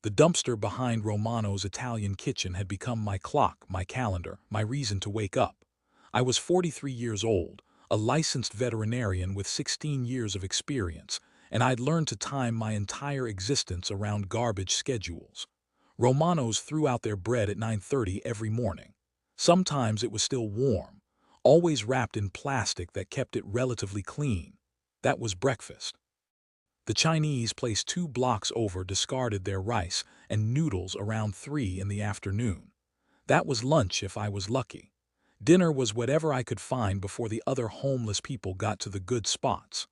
The dumpster behind Romano's Italian kitchen had become my clock, my calendar, my reason to wake up. I was 43 years old, a licensed veterinarian with 16 years of experience, and I'd learned to time my entire existence around garbage schedules. Romanos threw out their bread at 9:30 every morning. Sometimes it was still warm, always wrapped in plastic that kept it relatively clean. That was breakfast. The Chinese place 2 blocks over discarded their rice and noodles around 3 in the afternoon. That was lunch if I was lucky. Dinner was whatever I could find before the other homeless people got to the good spots.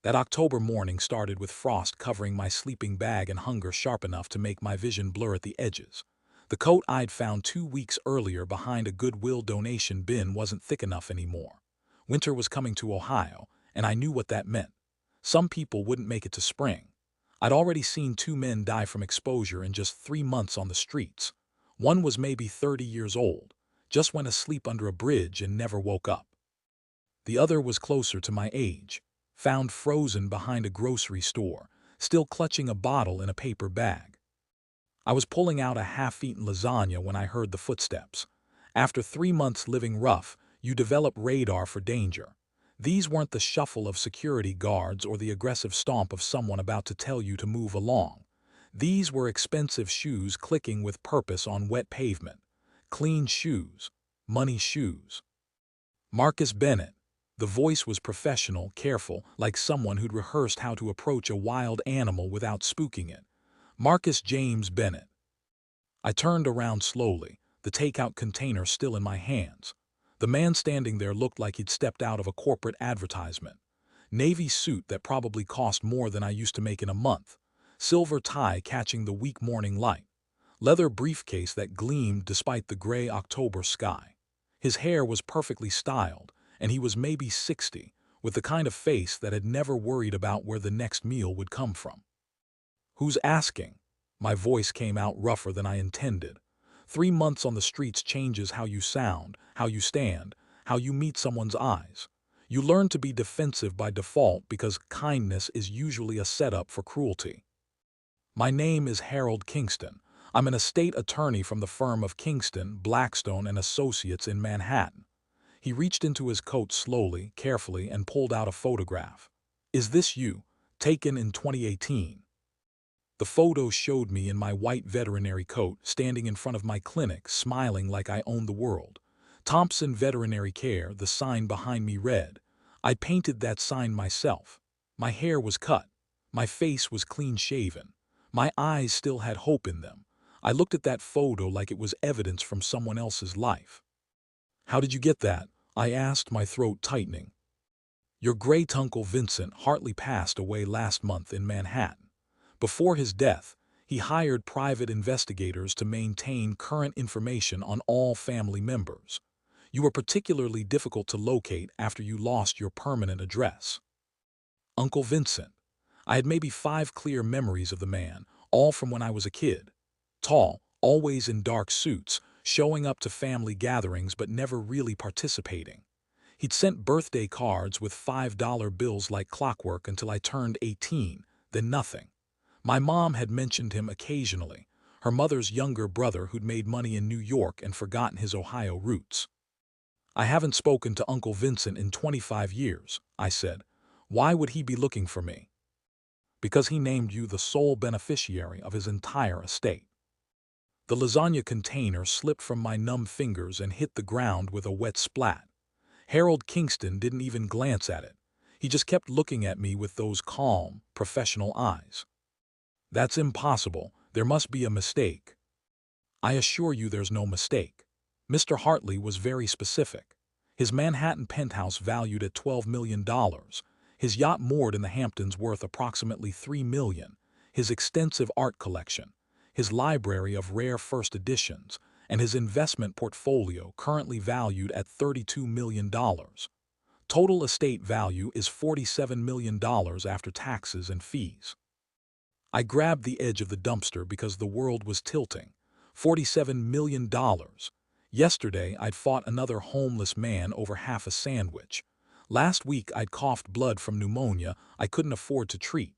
That October morning started with frost covering my sleeping bag and hunger sharp enough to make my vision blur at the edges. The coat I'd found 2 weeks earlier behind a Goodwill donation bin wasn't thick enough anymore. Winter was coming to Ohio, and I knew what that meant. Some people wouldn't make it to spring. I'd already seen 2 men die from exposure in just 3 months on the streets. One was maybe 30 years old, just went asleep under a bridge and never woke up. The other was closer to my age, found frozen behind a grocery store, still clutching a bottle in a paper bag. I was pulling out a half-eaten lasagna when I heard the footsteps. After 3 months living rough, you develop radar for danger. These weren't the shuffle of security guards or the aggressive stomp of someone about to tell you to move along. These were expensive shoes clicking with purpose on wet pavement. Clean shoes. Money shoes. Marcus Bennett. The voice was professional, careful, like someone who'd rehearsed how to approach a wild animal without spooking it. Marcus James Bennett. I turned around slowly, the takeout container still in my hands. The man standing there looked like he'd stepped out of a corporate advertisement. Navy suit that probably cost more than I used to make in a month. Silver tie catching the weak morning light. Leather briefcase that gleamed despite the gray October sky. His hair was perfectly styled, and he was maybe 60, with the kind of face that had never worried about where the next meal would come from. "Who's asking?" My voice came out rougher than I intended. 3 months on the streets changes how you sound, how you stand, how you meet someone's eyes. You learn to be defensive by default because kindness is usually a setup for cruelty. My name is Harold Kingston. I'm an estate attorney from the firm of Kingston, Blackstone and Associates in Manhattan. He reached into his coat slowly, carefully, and pulled out a photograph. "Is this you? Taken in 2018. The photo showed me in my white veterinary coat, standing in front of my clinic, smiling like I owned the world. Thompson Veterinary Care, the sign behind me read. I painted that sign myself. My hair was cut. My face was clean-shaven. My eyes still had hope in them. I looked at that photo like it was evidence from someone else's life. "How did you get that?" I asked, my throat tightening. "Your great Uncle Vincent Hartley passed away last month in Manhattan. Before his death, he hired private investigators to maintain current information on all family members. You were particularly difficult to locate after you lost your permanent address." Uncle Vincent. I had maybe 5 clear memories of the man, all from when I was a kid. Tall, always in dark suits, showing up to family gatherings but never really participating. He'd sent birthday cards with $5 bills like clockwork until I turned 18, then nothing. My mom had mentioned him occasionally, her mother's younger brother who'd made money in New York and forgotten his Ohio roots. "I haven't spoken to Uncle Vincent in 25 years, I said. "Why would he be looking for me?" "Because he named you the sole beneficiary of his entire estate." The lasagna container slipped from my numb fingers and hit the ground with a wet splat. Harold Kingston didn't even glance at it. He just kept looking at me with those calm, professional eyes. "That's impossible. There must be a mistake." "I assure you there's no mistake. Mr. Hartley was very specific. His Manhattan penthouse valued at $12 million. His yacht moored in the Hamptons worth approximately $3 million. His extensive art collection. His library of rare first editions. And his investment portfolio currently valued at $32 million. Total estate value is $47 million after taxes and fees." I grabbed the edge of the dumpster because the world was tilting. $47 million. Yesterday, I'd fought another homeless man over half a sandwich. Last week, I'd coughed blood from pneumonia I couldn't afford to treat.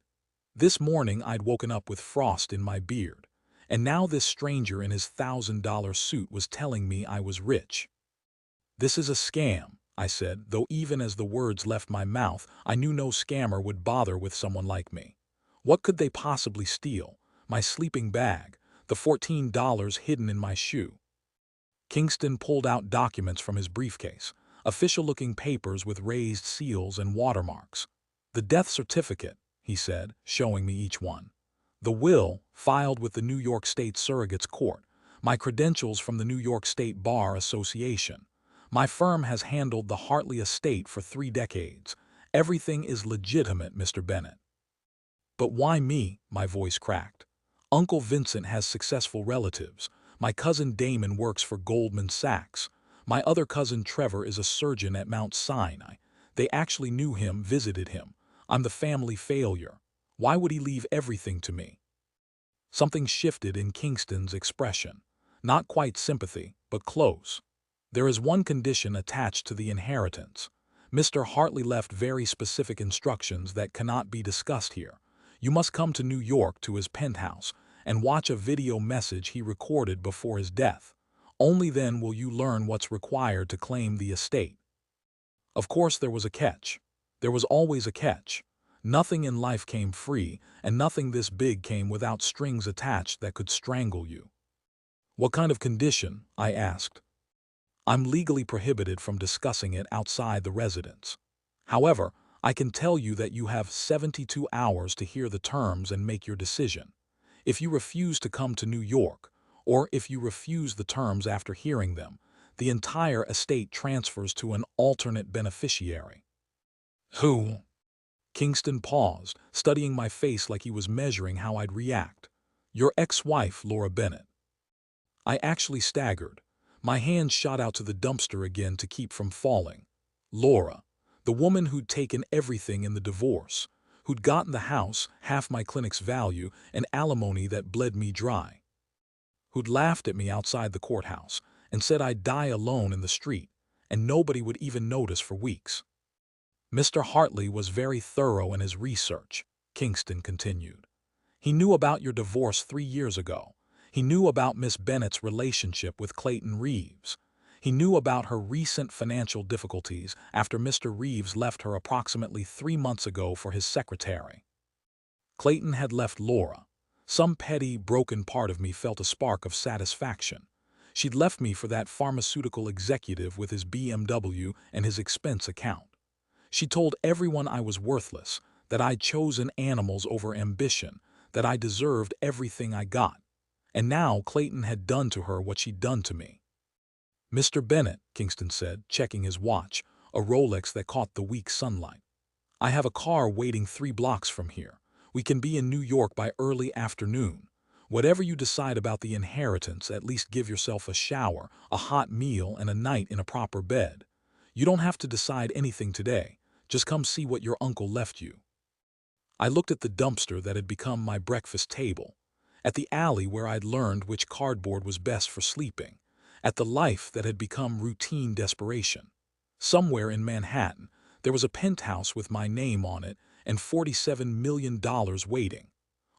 This morning I'd woken up with frost in my beard, and now this stranger in his $1,000 suit was telling me I was rich. "This is a scam," I said, though even as the words left my mouth, I knew no scammer would bother with someone like me. What could they possibly steal? My sleeping bag, the $14 hidden in my shoe. Kingston pulled out documents from his briefcase, official-looking papers with raised seals and watermarks. "The death certificate," he said, showing me each one. "The will, filed with the New York State Surrogates Court. My credentials from the New York State Bar Association. My firm has handled the Hartley estate for 3 decades. Everything is legitimate, Mr. Bennett." "But why me?" My voice cracked. "Uncle Vincent has successful relatives. My cousin Damon works for Goldman Sachs. My other cousin Trevor is a surgeon at Mount Sinai. They actually knew him, visited him. I'm the family failure. Why would he leave everything to me?" Something shifted in Kingston's expression. Not quite sympathy, but close. "There is one condition attached to the inheritance. Mr. Hartley left very specific instructions that cannot be discussed here. You must come to New York to his penthouse and watch a video message he recorded before his death. Only then will you learn what's required to claim the estate." Of course there was a catch. There was always a catch. Nothing in life came free, and nothing this big came without strings attached that could strangle you. "What kind of condition?" I asked. "I'm legally prohibited from discussing it outside the residence. However, I can tell you that you have 72 hours to hear the terms and make your decision. If you refuse to come to New York, or if you refuse the terms after hearing them, the entire estate transfers to an alternate beneficiary." "Who?" Kingston paused, studying my face like he was measuring how I'd react. "Your ex-wife, Laura Bennett." I actually staggered. My hands shot out to the dumpster again to keep from falling. Laura, the woman who'd taken everything in the divorce, who'd gotten the house, half my clinic's value, and alimony that bled me dry, who'd laughed at me outside the courthouse and said I'd die alone in the street, and nobody would even notice for weeks. "Mr. Hartley was very thorough in his research," Kingston continued. "He knew about your divorce 3 years ago. He knew about Miss Bennett's relationship with Clayton Reeves. He knew about her recent financial difficulties after Mr. Reeves left her approximately 3 months ago for his secretary. Clayton had left Laura. Some petty, broken part of me felt a spark of satisfaction. She'd left me for that pharmaceutical executive with his BMW and his expense account. She told everyone I was worthless, that I'd chosen animals over ambition, that I deserved everything I got. And now Clayton had done to her what she'd done to me." "Mr. Bennett," Kingston said, checking his watch, a Rolex that caught the weak sunlight. "I have a car waiting 3 blocks from here. We can be in New York by early afternoon. Whatever you decide about the inheritance, at least give yourself a shower, a hot meal, and a night in a proper bed. You don't have to decide anything today. Just come see what your uncle left you." I looked at the dumpster that had become my breakfast table, at the alley where I'd learned which cardboard was best for sleeping, at the life that had become routine desperation. Somewhere in Manhattan, there was a penthouse with my name on it and $47 million waiting.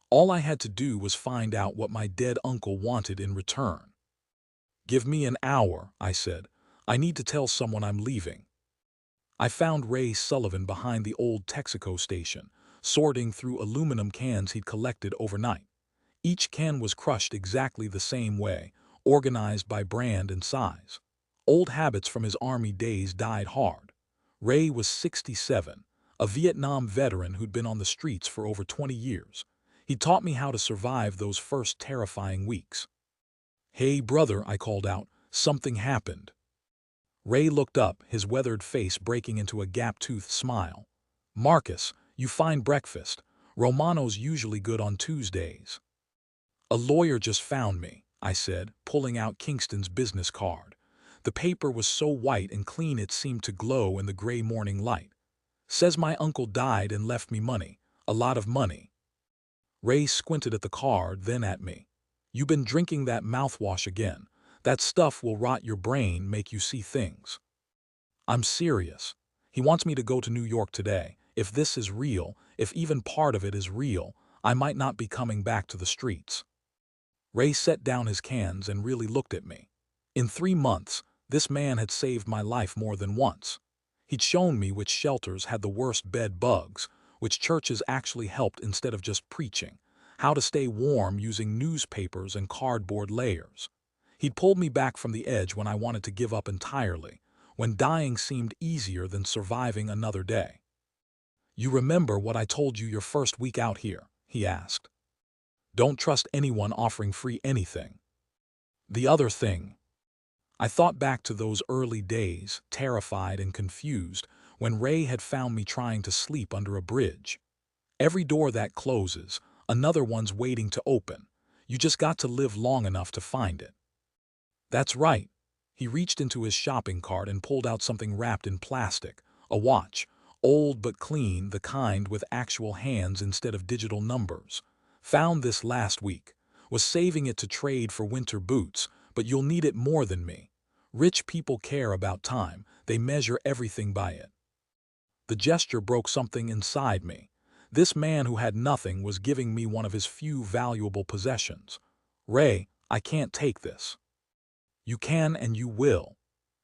All I had to do was find out what my dead uncle wanted in return. "Give me an hour," I said. "I need to tell someone I'm leaving." I found Ray Sullivan behind the old Texaco station, sorting through aluminum cans he'd collected overnight. Each can was crushed exactly the same way, organized by brand and size. Old habits from his Army days died hard. Ray was 67, a Vietnam veteran who'd been on the streets for over 20 years. He taught me how to survive those first terrifying weeks. "Hey, brother," I called out, "something happened." Ray looked up, his weathered face breaking into a gap-toothed smile. "Marcus, you find breakfast. Romano's usually good on Tuesdays." "A lawyer just found me," I said, pulling out Kingston's business card. The paper was so white and clean it seemed to glow in the gray morning light. "Says my uncle died and left me money. A lot of money." Ray squinted at the card, then at me. "You been drinking that mouthwash again. That stuff will rot your brain, make you see things." "I'm serious. He wants me to go to New York today. If this is real, if even part of it is real, I might not be coming back to the streets. Ray set down his cans and really looked at me. In 3 months, this man had saved my life more than once. He'd shown me which shelters had the worst bed bugs, which churches actually helped instead of just preaching, how to stay warm using newspapers and cardboard layers. He'd pulled me back from the edge when I wanted to give up entirely, when dying seemed easier than surviving another day. "You remember what I told you your first week out here?" he asked. "Don't trust anyone offering free anything." The other thing. I thought back to those early days, terrified and confused, when Ray had found me trying to sleep under a bridge. Every door that closes, another one's waiting to open. You just got to live long enough to find it. That's right. He reached into his shopping cart and pulled out something wrapped in plastic, a watch, old but clean, the kind with actual hands instead of digital numbers. "Found this last week. Was saving it to trade for winter boots, but you'll need it more than me. Rich people care about time, they measure everything by it." The gesture broke something inside me. This man who had nothing was giving me one of his few valuable possessions. "Ray, I can't take this." "You can and you will."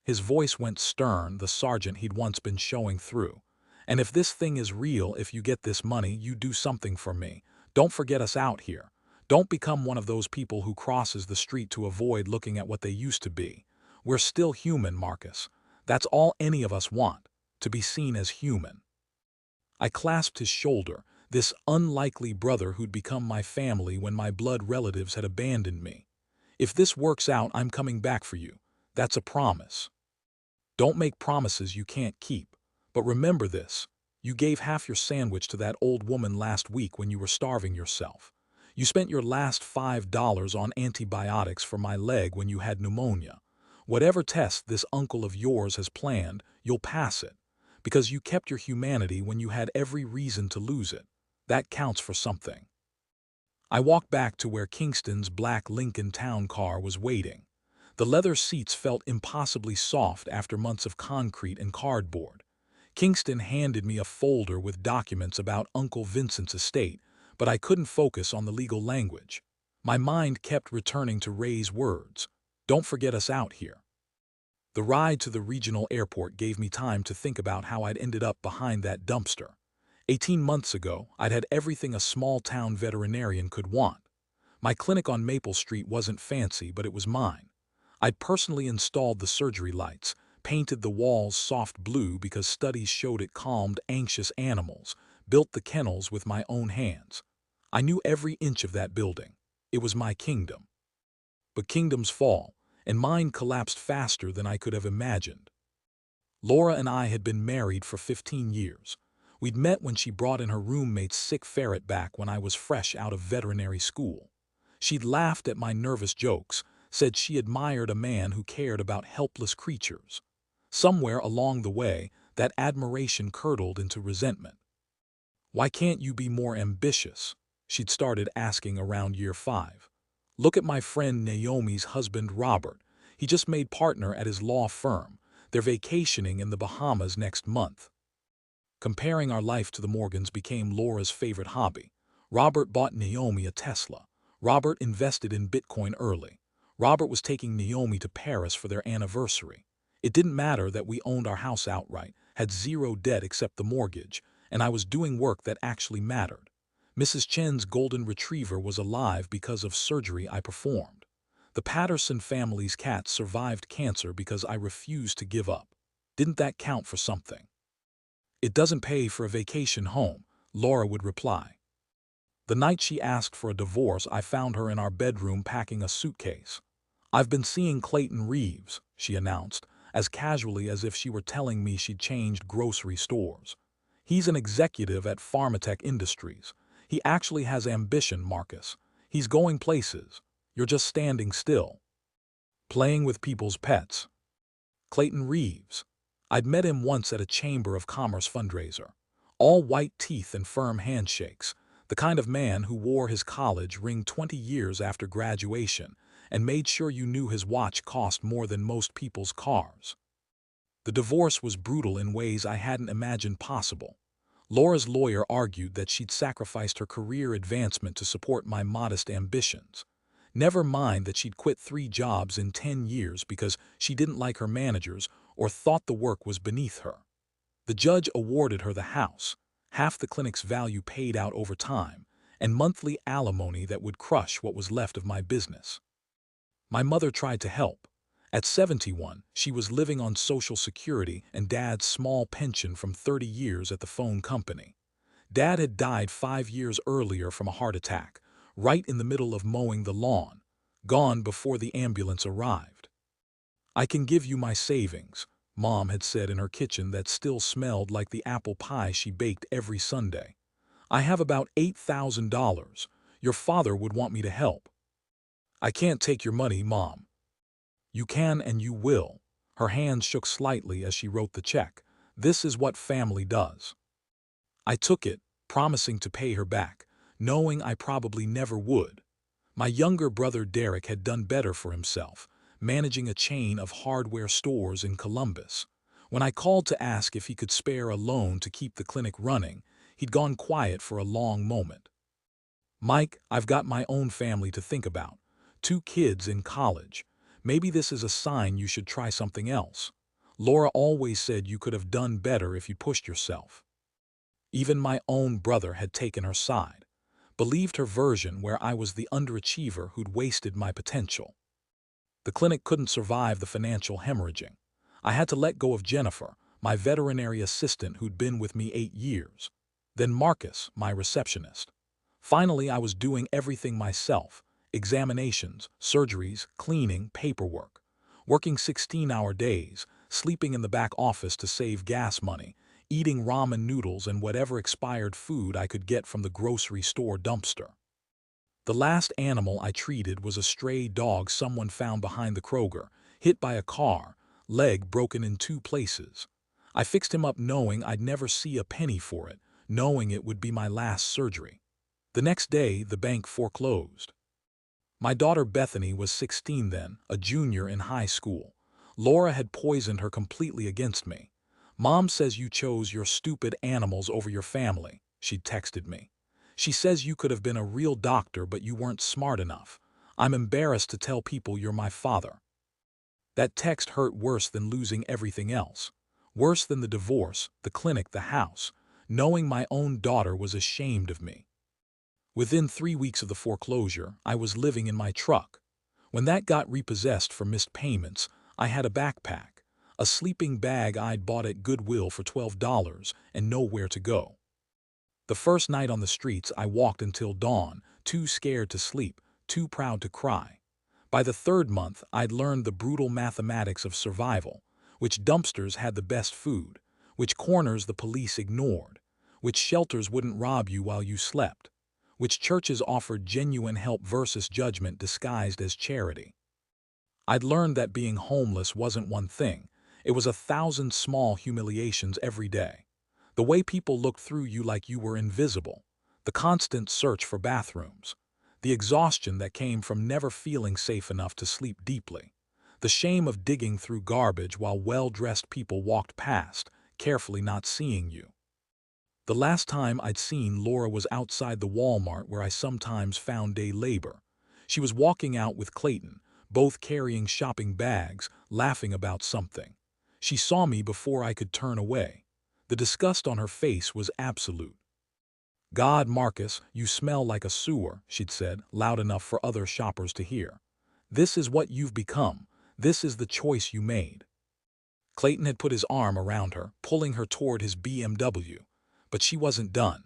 His voice went stern, the sergeant he'd once been showing through. "And if this thing is real, if you get this money, you do something for me. Don't forget us out here. Don't become one of those people who crosses the street to avoid looking at what they used to be. We're still human, Marcus. That's all any of us want, to be seen as human." I clasped his shoulder, this unlikely brother who'd become my family when my blood relatives had abandoned me. "If this works out, I'm coming back for you. That's a promise." "Don't make promises you can't keep. But remember this, you gave half your sandwich to that old woman last week when you were starving yourself. You spent your last $5 on antibiotics for my leg when you had pneumonia. Whatever test this uncle of yours has planned, you'll pass it, because you kept your humanity when you had every reason to lose it. That counts for something." I walked back to where Kingston's black Lincoln Town car was waiting. The leather seats felt impossibly soft after months of concrete and cardboard. Kingston handed me a folder with documents about Uncle Vincent's estate, but I couldn't focus on the legal language. My mind kept returning to Ray's words. "Don't forget us out here." The ride to the regional airport gave me time to think about how I'd ended up behind that dumpster. 18 months ago, I'd had everything a small-town veterinarian could want. My clinic on Maple Street wasn't fancy, but it was mine. I'd personally installed the surgery lights, painted the walls soft blue because studies showed it calmed anxious animals, built the kennels with my own hands. I knew every inch of that building. It was my kingdom. But kingdoms fall, and mine collapsed faster than I could have imagined. Laura and I had been married for 15 years. We'd met when she brought in her roommate's sick ferret back when I was fresh out of veterinary school. She'd laughed at my nervous jokes, said she admired a man who cared about helpless creatures. Somewhere along the way, that admiration curdled into resentment. "Why can't you be more ambitious?" she'd started asking around year 5. "Look at my friend Naomi's husband Robert. He just made partner at his law firm. They're vacationing in the Bahamas next month." Comparing our life to the Morgans became Laura's favorite hobby. Robert bought Naomi a Tesla. Robert invested in Bitcoin early. Robert was taking Naomi to Paris for their anniversary. It didn't matter that we owned our house outright, had zero debt except the mortgage, and I was doing work that actually mattered. Mrs. Chen's golden retriever was alive because of surgery I performed. The Patterson family's cat survived cancer because I refused to give up. Didn't that count for something? "It doesn't pay for a vacation home," Laura would reply. The night she asked for a divorce, I found her in our bedroom packing a suitcase. "I've been seeing Clayton Reeves," she announced, as casually as if she were telling me she'd changed grocery stores. "He's an executive at Pharmatech Industries. He actually has ambition, Marcus. He's going places. You're just standing still." Playing with people's pets. Clayton Reeves. I'd met him once at a Chamber of Commerce fundraiser. All white teeth and firm handshakes, the kind of man who wore his college ring 20 years after graduation and made sure you knew his watch cost more than most people's cars. The divorce was brutal in ways I hadn't imagined possible. Laura's lawyer argued that she'd sacrificed her career advancement to support my modest ambitions. Never mind that she'd quit 3 jobs in 10 years because she didn't like her managers or thought the work was beneath her. The judge awarded her the house, half the clinic's value paid out over time, and monthly alimony that would crush what was left of my business. My mother tried to help. At 71, she was living on Social Security and Dad's small pension from 30 years at the phone company. Dad had died 5 years earlier from a heart attack, right in the middle of mowing the lawn, gone before the ambulance arrived. "I can give you my savings," Mom had said in her kitchen that still smelled like the apple pie she baked every Sunday. "I have about $8,000. Your father would want me to help." "I can't take your money, Mom." "You can and you will." Her hands shook slightly as she wrote the check. "This is what family does." I took it, promising to pay her back, knowing I probably never would. My younger brother Derek had done better for himself, managing a chain of hardware stores in Columbus. When I called to ask if he could spare a loan to keep the clinic running, he'd gone quiet for a long moment. "Mike, I've got my own family to think about. 2 kids in college. Maybe this is a sign you should try something else. Laura always said you could have done better if you pushed yourself." Even my own brother had taken her side, believed her version where I was the underachiever who'd wasted my potential. The clinic couldn't survive the financial hemorrhaging. I had to let go of Jennifer, my veterinary assistant who'd been with me 8 years. Then Marcus, my receptionist. Finally, I was doing everything myself: examinations, surgeries, cleaning, paperwork. Working 16-hour days, sleeping in the back office to save gas money, eating ramen noodles and whatever expired food I could get from the grocery store dumpster. The last animal I treated was a stray dog someone found behind the Kroger, hit by a car, leg broken in 2 places. I fixed him up knowing I'd never see a penny for it, knowing it would be my last surgery. The next day, the bank foreclosed. My daughter Bethany was 16 then, a junior in high school. Laura had poisoned her completely against me. "Mom says you chose your stupid animals over your family," she'd texted me. "She says you could have been a real doctor but you weren't smart enough. I'm embarrassed to tell people you're my father." That text hurt worse than losing everything else. Worse than the divorce, the clinic, the house, knowing my own daughter was ashamed of me. Within 3 weeks of the foreclosure, I was living in my truck. When that got repossessed for missed payments, I had a backpack, a sleeping bag I'd bought at Goodwill for $12, and nowhere to go. The first night on the streets, I walked until dawn, too scared to sleep, too proud to cry. By the 3rd month, I'd learned the brutal mathematics of survival: which dumpsters had the best food, which corners the police ignored, which shelters wouldn't rob you while you slept, which churches offered genuine help versus judgment disguised as charity. I'd learned that being homeless wasn't one thing, it was 1,000 small humiliations every day. The way people looked through you like you were invisible, the constant search for bathrooms, the exhaustion that came from never feeling safe enough to sleep deeply, the shame of digging through garbage while well-dressed people walked past, carefully not seeing you. The last time I'd seen Laura was outside the Walmart where I sometimes found day labor. She was walking out with Clayton, both carrying shopping bags, laughing about something. She saw me before I could turn away. The disgust on her face was absolute. "God, Marcus, you smell like a sewer," she'd said, loud enough for other shoppers to hear. "This is what you've become. This is the choice you made." Clayton had put his arm around her, pulling her toward his BMW. But she wasn't done.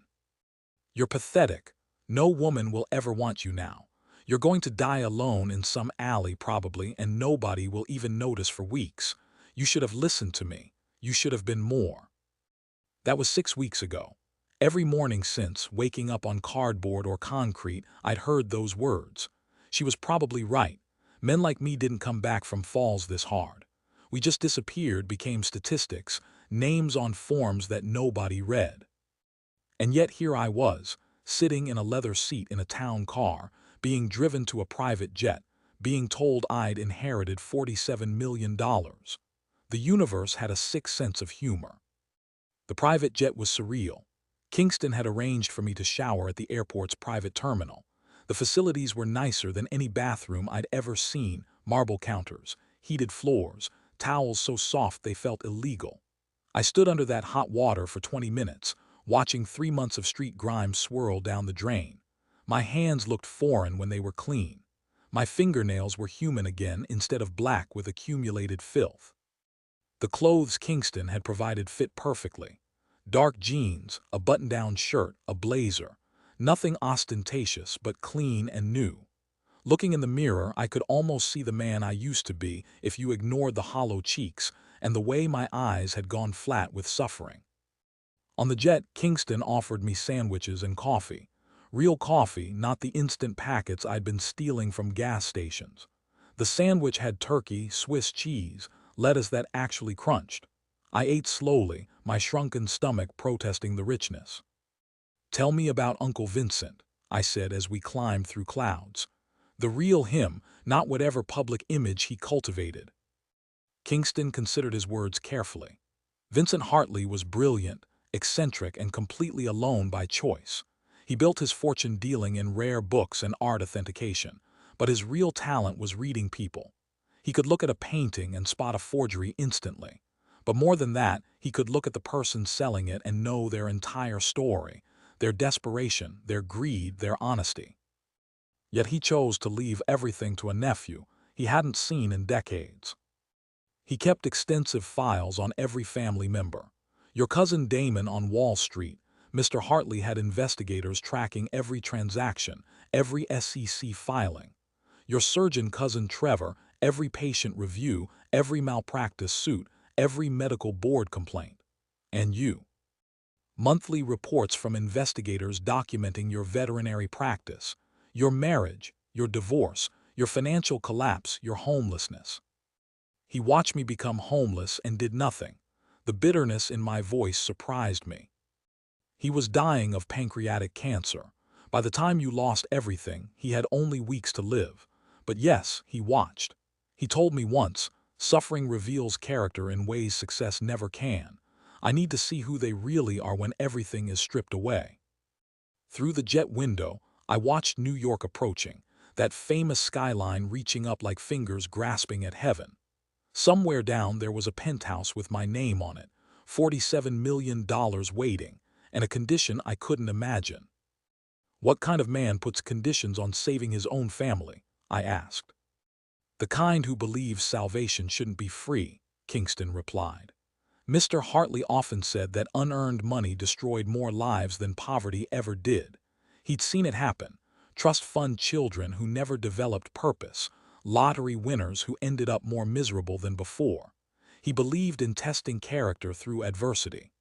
"You're pathetic. No woman will ever want you now. You're going to die alone in some alley probably, and nobody will even notice for weeks. You should have listened to me. You should have been more." That was 6 weeks ago. Every morning since, waking up on cardboard or concrete, I'd heard those words. She was probably right. Men like me didn't come back from falls this hard. We just disappeared, became statistics, names on forms that nobody read. And yet here I was, sitting in a leather seat in a town car, being driven to a private jet, being told I'd inherited $47 million. The universe had a sick sense of humor. The private jet was surreal. Kingston had arranged for me to shower at the airport's private terminal. The facilities were nicer than any bathroom I'd ever seen: marble counters, heated floors, towels so soft they felt illegal. I stood under that hot water for 20 minutes, watching 3 months of street grime swirl down the drain. My hands looked foreign when they were clean. My fingernails were human again instead of black with accumulated filth. The clothes Kingston had provided fit perfectly. Dark jeans, a button-down shirt, a blazer. Nothing ostentatious, but clean and new. Looking in the mirror, I could almost see the man I used to be if you ignored the hollow cheeks and the way my eyes had gone flat with suffering. On the jet, Kingston offered me sandwiches and coffee. Real coffee, not the instant packets I'd been stealing from gas stations. The sandwich had turkey, Swiss cheese, lettuce that actually crunched. I ate slowly, my shrunken stomach protesting the richness. "Tell me about Uncle Vincent," I said as we climbed through clouds. "The real him, not whatever public image he cultivated." Kingston considered his words carefully. Vincent Hartley was brilliant, eccentric, and completely alone by choice. He built his fortune dealing in rare books and art authentication, but his real talent was reading people. He could look at a painting and spot a forgery instantly. But more than that, he could look at the person selling it and know their entire story, their desperation, their greed, their honesty. Yet he chose to leave everything to a nephew he hadn't seen in decades. He kept extensive files on every family member. Your cousin Damon on Wall Street, Mr. Hartley had investigators tracking every transaction, every SEC filing. Your surgeon cousin Trevor, every patient review, every malpractice suit, every medical board complaint. And you. Monthly reports from investigators documenting your veterinary practice, your marriage, your divorce, your financial collapse, your homelessness. He watched me become homeless and did nothing. The bitterness in my voice surprised me. He was dying of pancreatic cancer. By the time you lost everything, he had only weeks to live. But yes, he watched. He told me once, "Suffering reveals character in ways success never can. I need to see who they really are when everything is stripped away." Through the jet window, I watched New York approaching, that famous skyline reaching up like fingers grasping at heaven. Somewhere down there was a penthouse with my name on it, $47 million waiting, and a condition I couldn't imagine. "What kind of man puts conditions on saving his own family?" I asked. "The kind who believes salvation shouldn't be free," Kingston replied. Mr. Hartley often said that unearned money destroyed more lives than poverty ever did. He'd seen it happen: trust fund children who never developed purpose, lottery winners who ended up more miserable than before. He believed in testing character through adversity.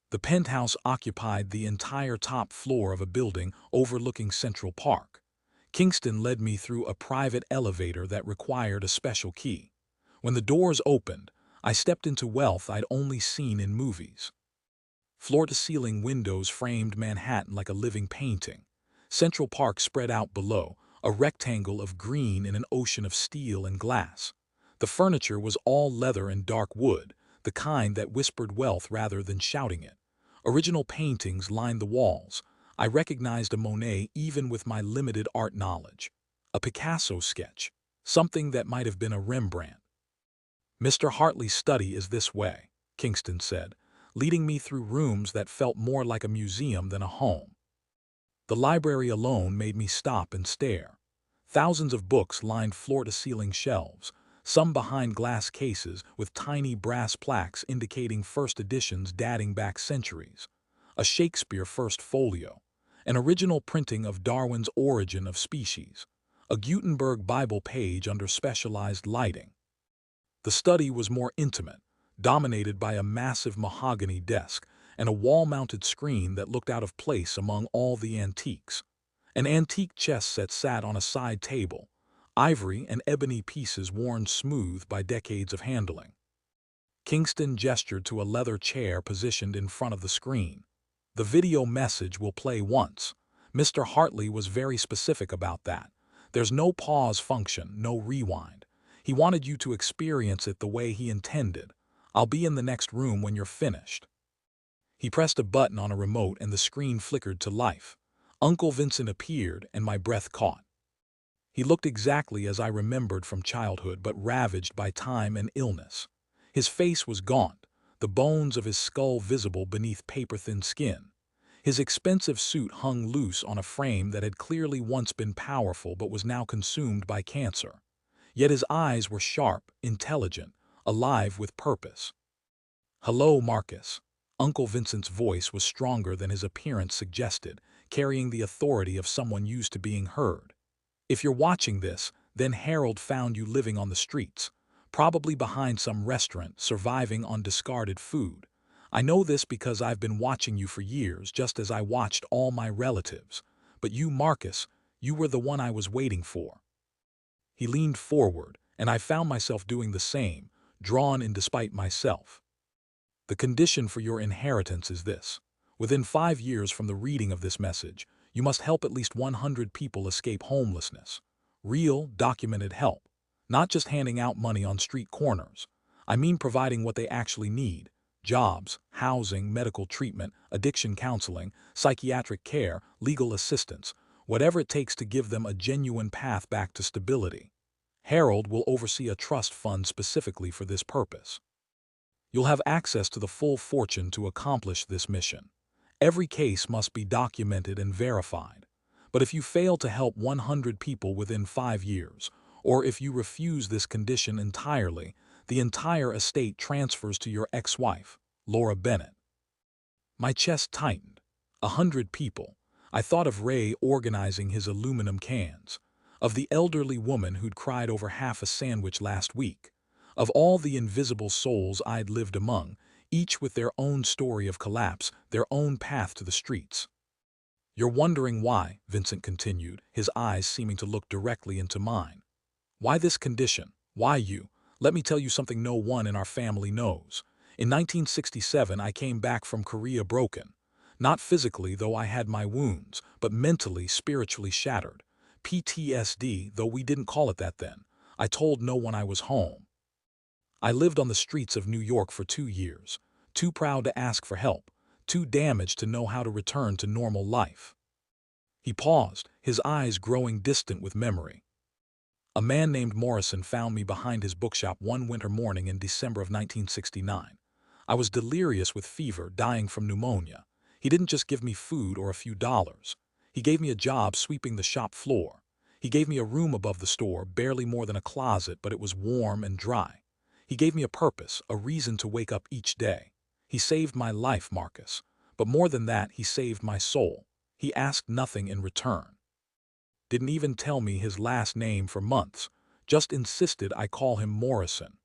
The penthouse occupied the entire top floor of a building overlooking Central Park. Kingston led me through a private elevator that required a special key. When the doors opened, I stepped into wealth I'd only seen in movies. Floor-to-ceiling windows framed Manhattan like a living painting. Central Park spread out below, a rectangle of green in an ocean of steel and glass. The furniture was all leather and dark wood, the kind that whispered wealth rather than shouting it. Original paintings lined the walls. I recognized a Monet even with my limited art knowledge. A Picasso sketch, something that might have been a Rembrandt. "Mr. Hartley's study is this way," Kingston said, leading me through rooms that felt more like a museum than a home. The library alone made me stop and stare. Thousands of books lined floor-to-ceiling shelves, some behind glass cases with tiny brass plaques indicating first editions dating back centuries. A Shakespeare first folio, an original printing of Darwin's Origin of Species, a Gutenberg Bible page under specialized lighting. The study was more intimate, dominated by a massive mahogany desk and a wall-mounted screen that looked out of place among all the antiques. An antique chess set sat on a side table, ivory and ebony pieces worn smooth by decades of handling. Kingston gestured to a leather chair positioned in front of the screen. "The video message will play once." Mr. Hartley was very specific about that. "There's no pause function, no rewind. He wanted you to experience it the way he intended. I'll be in the next room when you're finished." He pressed a button on a remote and the screen flickered to life. Uncle Vincent appeared and my breath caught. He looked exactly as I remembered from childhood, but ravaged by time and illness. His face was gaunt, the bones of his skull visible beneath paper-thin skin. His expensive suit hung loose on a frame that had clearly once been powerful but was now consumed by cancer. Yet his eyes were sharp, intelligent, alive with purpose. "Hello, Marcus." Uncle Vincent's voice was stronger than his appearance suggested, carrying the authority of someone used to being heard. "If you're watching this, then Harold found you living on the streets, probably behind some restaurant, surviving on discarded food. I know this because I've been watching you for years, just as I watched all my relatives. But you, Marcus, you were the one I was waiting for." He leaned forward, and I found myself doing the same, drawn in despite myself. "The condition for your inheritance is this. Within 5 years from the reading of this message, you must help at least 100 people escape homelessness. Real, documented help. Not just handing out money on street corners. I mean providing what they actually need. Jobs, housing, medical treatment, addiction counseling, psychiatric care, legal assistance. Whatever it takes to give them a genuine path back to stability. Harold will oversee a trust fund specifically for this purpose. You'll have access to the full fortune to accomplish this mission. Every case must be documented and verified. But if you fail to help 100 people within 5 years, or if you refuse this condition entirely, the entire estate transfers to your ex-wife, Laura Bennett." My chest tightened. 100 people. I thought of Ray organizing his aluminum cans, of the elderly woman who'd cried over half a sandwich last week, of all the invisible souls I'd lived among, each with their own story of collapse, their own path to the streets. "You're wondering why," Vincent continued, his eyes seeming to look directly into mine. "Why this condition? Why you? Let me tell you something no one in our family knows. In 1967, I came back from Korea broken. Not physically, though I had my wounds, but mentally, spiritually shattered. PTSD, though we didn't call it that then. I told no one I was home. I lived on the streets of New York for 2 years, too proud to ask for help, too damaged to know how to return to normal life." He paused, his eyes growing distant with memory. "A man named Morrison found me behind his bookshop one winter morning in December of 1969. I was delirious with fever, dying from pneumonia. He didn't just give me food or a few dollars. He gave me a job sweeping the shop floor. He gave me a room above the store, barely more than a closet, but it was warm and dry. He gave me a purpose, a reason to wake up each day. He saved my life, Marcus. But more than that, he saved my soul. He asked nothing in return. Didn't even tell me his last name for months, just insisted I call him Morrison."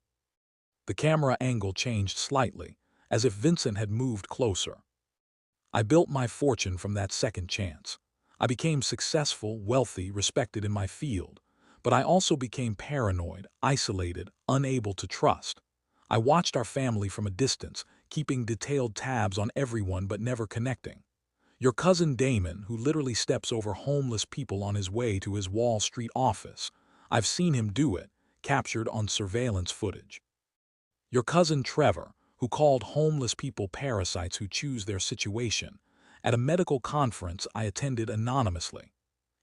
The camera angle changed slightly, as if Vincent had moved closer. "I built my fortune from that second chance. I became successful, wealthy, respected in my field. But I also became paranoid, isolated, unable to trust. I watched our family from a distance, keeping detailed tabs on everyone but never connecting. Your cousin Damon, who literally steps over homeless people on his way to his Wall Street office. I've seen him do it, captured on surveillance footage. Your cousin Trevor, who called homeless people parasites who choose their situation, at a medical conference I attended anonymously.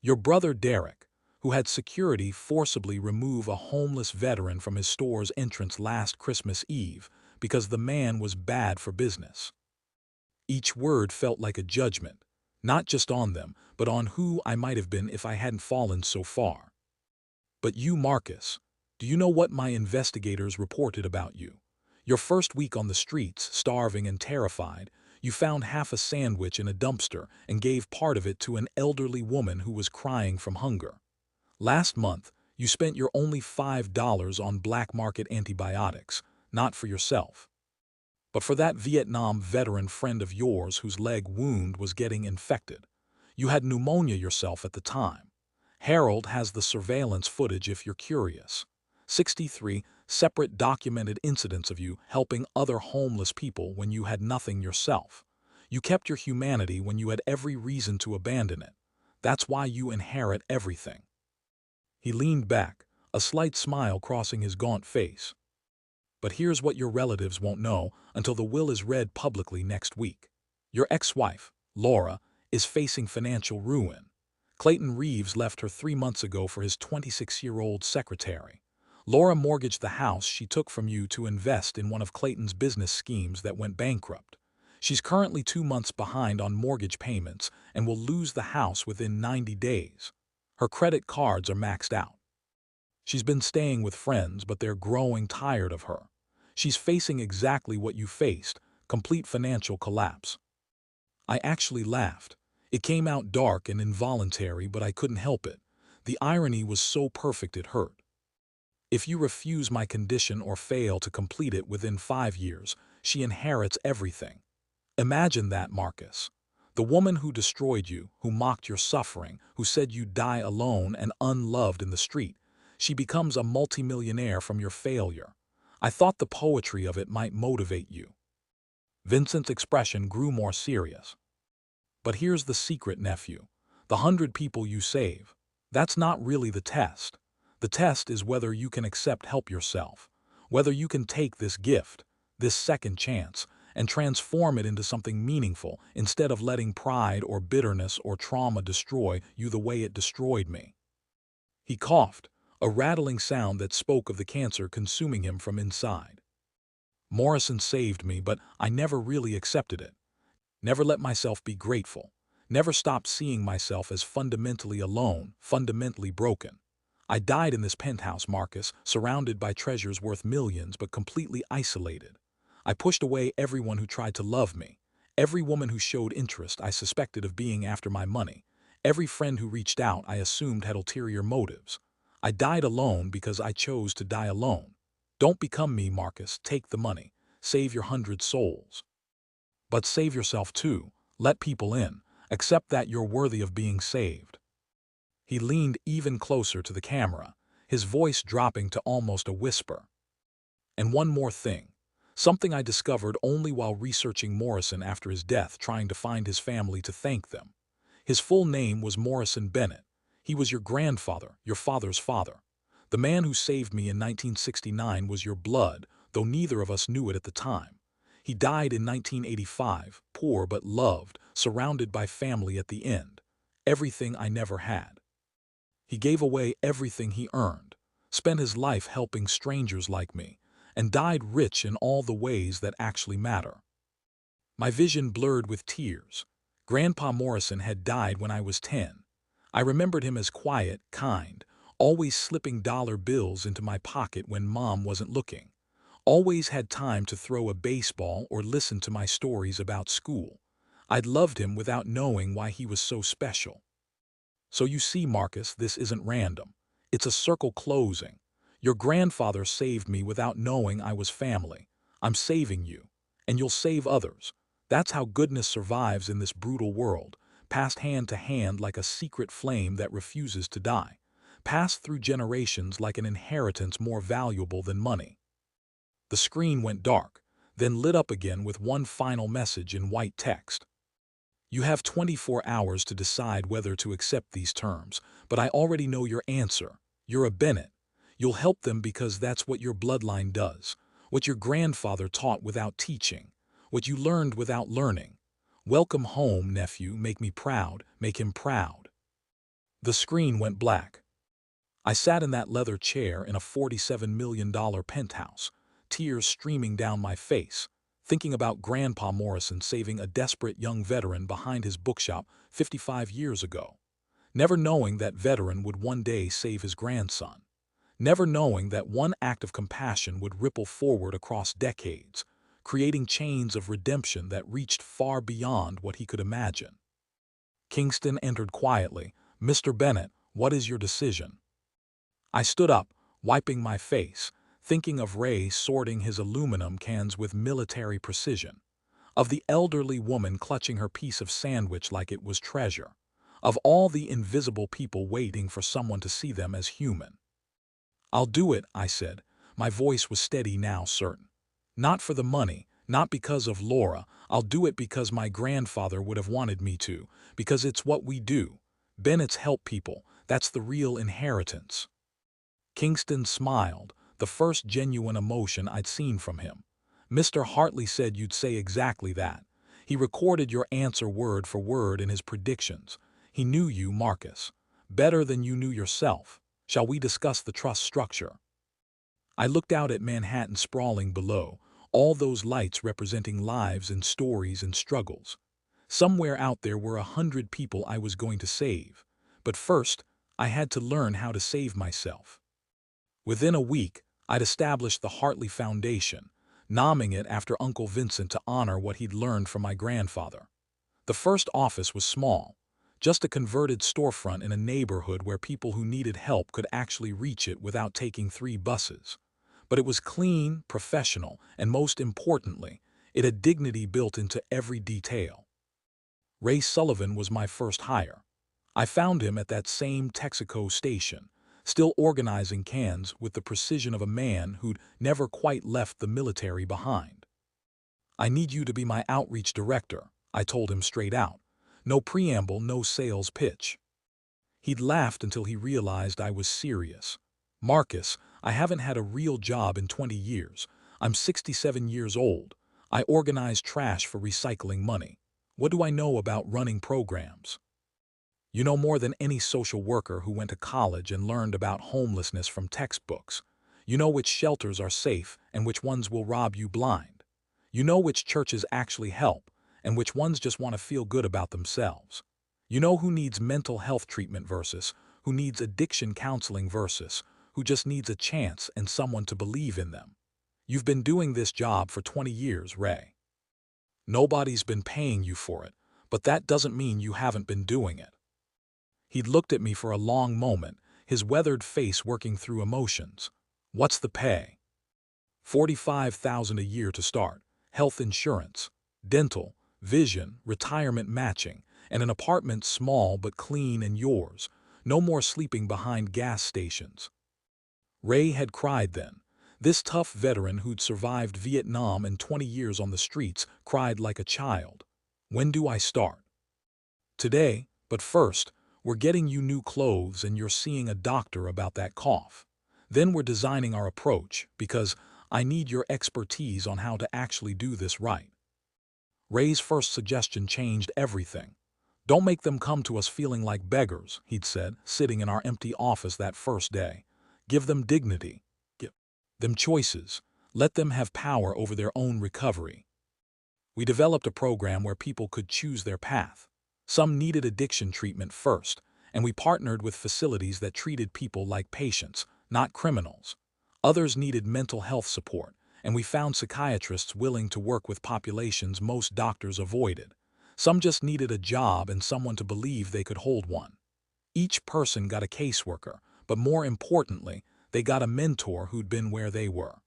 Your brother Derek, who had security forcibly remove a homeless veteran from his store's entrance last Christmas Eve because the man was bad for business. Each word felt like a judgment, not just on them, but on who I might have been if I hadn't fallen so far. But you, Marcus, do you know what my investigators reported about you? Your first week on the streets, starving and terrified, you found half a sandwich in a dumpster and gave part of it to an elderly woman who was crying from hunger. Last month, you spent your only $5 on black market antibiotics, not for yourself, but for that Vietnam veteran friend of yours whose leg wound was getting infected. You had pneumonia yourself at the time. Harold has the surveillance footage if you're curious. 63 separate documented incidents of you helping other homeless people when you had nothing yourself. You kept your humanity when you had every reason to abandon it. That's why you inherit everything." He leaned back, a slight smile crossing his gaunt face. "But here's what your relatives won't know until the will is read publicly next week. Your ex-wife, Laura, is facing financial ruin. Clayton Reeves left her 3 months ago for his 26-year-old secretary. Laura mortgaged the house she took from you to invest in one of Clayton's business schemes that went bankrupt. She's currently 2 months behind on mortgage payments and will lose the house within 90 days. Her credit cards are maxed out. She's been staying with friends, but they're growing tired of her. She's facing exactly what you faced, complete financial collapse. I actually laughed. It came out dark and involuntary, but I couldn't help it. The irony was so perfect it hurt. If you refuse my condition or fail to complete it within 5 years, she inherits everything. Imagine that, Marcus. The woman who destroyed you, who mocked your suffering, who said you'd die alone and unloved in the street, she becomes a multimillionaire from your failure. I thought the poetry of it might motivate you. Vincent's expression grew more serious. But here's the secret, nephew. The 100 people you save, that's not really the test. The test is whether you can accept help yourself, whether you can take this gift, this second chance, and transform it into something meaningful instead of letting pride or bitterness or trauma destroy you the way it destroyed me. He coughed, a rattling sound that spoke of the cancer consuming him from inside. Morrison saved me, but I never really accepted it. Never let myself be grateful. Never stopped seeing myself as fundamentally alone, fundamentally broken. I died in this penthouse, Marcus, surrounded by treasures worth millions but completely isolated. I pushed away everyone who tried to love me. Every woman who showed interest I suspected of being after my money. Every friend who reached out I assumed had ulterior motives. I died alone because I chose to die alone. Don't become me, Marcus. Take the money. Save your 100 souls. But save yourself too. Let people in. Accept that you're worthy of being saved. He leaned even closer to the camera, his voice dropping to almost a whisper. And one more thing. Something I discovered only while researching Morrison after his death, trying to find his family to thank them. His full name was Morrison Bennett. He was your grandfather, your father's father. The man who saved me in 1969 was your blood, though neither of us knew it at the time. He died in 1985, poor but loved, surrounded by family at the end. Everything I never had. He gave away everything he earned, spent his life helping strangers like me, and died rich in all the ways that actually matter. My vision blurred with tears. Grandpa Morrison had died when I was 10. I remembered him as quiet, kind, always slipping dollar bills into my pocket when Mom wasn't looking. Always had time to throw a baseball or listen to my stories about school. I'd loved him without knowing why he was so special. So you see, Marcus, this isn't random. It's a circle closing. Your grandfather saved me without knowing I was family. I'm saving you, and you'll save others. That's how goodness survives in this brutal world, passed hand to hand like a secret flame that refuses to die, passed through generations like an inheritance more valuable than money. The screen went dark, then lit up again with one final message in white text. You have 24 hours to decide whether to accept these terms, but I already know your answer. You're a Bennett. You'll help them because that's what your bloodline does, what your grandfather taught without teaching, what you learned without learning. Welcome home, nephew. Make me proud. Make him proud. The screen went black. I sat in that leather chair in a $47 million penthouse, tears streaming down my face, thinking about Grandpa Morrison saving a desperate young veteran behind his bookshop 55 years ago, never knowing that veteran would one day save his grandson, never knowing that one act of compassion would ripple forward across decades, creating chains of redemption that reached far beyond what he could imagine. Kingston entered quietly. Mr. Bennett, what is your decision? I stood up, wiping my face, thinking of Ray sorting his aluminum cans with military precision, of the elderly woman clutching her piece of sandwich like it was treasure, of all the invisible people waiting for someone to see them as human. I'll do it, I said. My voice was steady now, certain. Not for the money, not because of Laura. I'll do it because my grandfather would have wanted me to, because it's what we do. Bennett's help people. That's the real inheritance. Kingston smiled, the first genuine emotion I'd seen from him. Mr. Hartley said you'd say exactly that. He recorded your answer word for word in his predictions. He knew you, Marcus, better than you knew yourself. Shall we discuss the trust structure? I looked out at Manhattan sprawling below, all those lights representing lives and stories and struggles. Somewhere out there were 100 people I was going to save. But first, I had to learn how to save myself. Within a week, I'd established the Hartley Foundation, naming it after Uncle Vincent to honor what he'd learned from my grandfather. The first office was small, just a converted storefront in a neighborhood where people who needed help could actually reach it without taking 3 buses. But it was clean, professional, and most importantly, it had dignity built into every detail. Ray Sullivan was my first hire. I found him at that same Texaco station, still organizing cans with the precision of a man who'd never quite left the military behind. "I need you to be my outreach director," I told him straight out. No preamble, no sales pitch. He'd laughed until he realized I was serious. "Marcus, I haven't had a real job in 20 years. I'm 67 years old. I organize trash for recycling money. What do I know about running programs?" "You know more than any social worker who went to college and learned about homelessness from textbooks. You know which shelters are safe and which ones will rob you blind. You know which churches actually help and which ones just want to feel good about themselves. You know who needs mental health treatment versus who needs addiction counseling versus who just needs a chance and someone to believe in them. You've been doing this job for 20 years, Ray. Nobody's been paying you for it, but that doesn't mean you haven't been doing it." He'd looked at me for a long moment, his weathered face working through emotions. "What's the pay?" $45,000 a year to start, health insurance, dental, vision, retirement matching, and an apartment small but clean and yours. No more sleeping behind gas stations." Ray had cried then. This tough veteran who'd survived Vietnam and 20 years on the streets cried like a child. "When do I start?" "Today, but first, we're getting you new clothes and you're seeing a doctor about that cough. Then we're designing our approach, because I need your expertise on how to actually do this right." Ray's first suggestion changed everything. "Don't make them come to us feeling like beggars," he'd said, sitting in our empty office that first day. "Give them dignity. Give them choices. Let them have power over their own recovery." We developed a program where people could choose their path. Some needed addiction treatment first, and we partnered with facilities that treated people like patients, not criminals. Others needed mental health support, and we found psychiatrists willing to work with populations most doctors avoided. Some just needed a job and someone to believe they could hold one. Each person got a caseworker, but more importantly, they got a mentor who'd been where they were.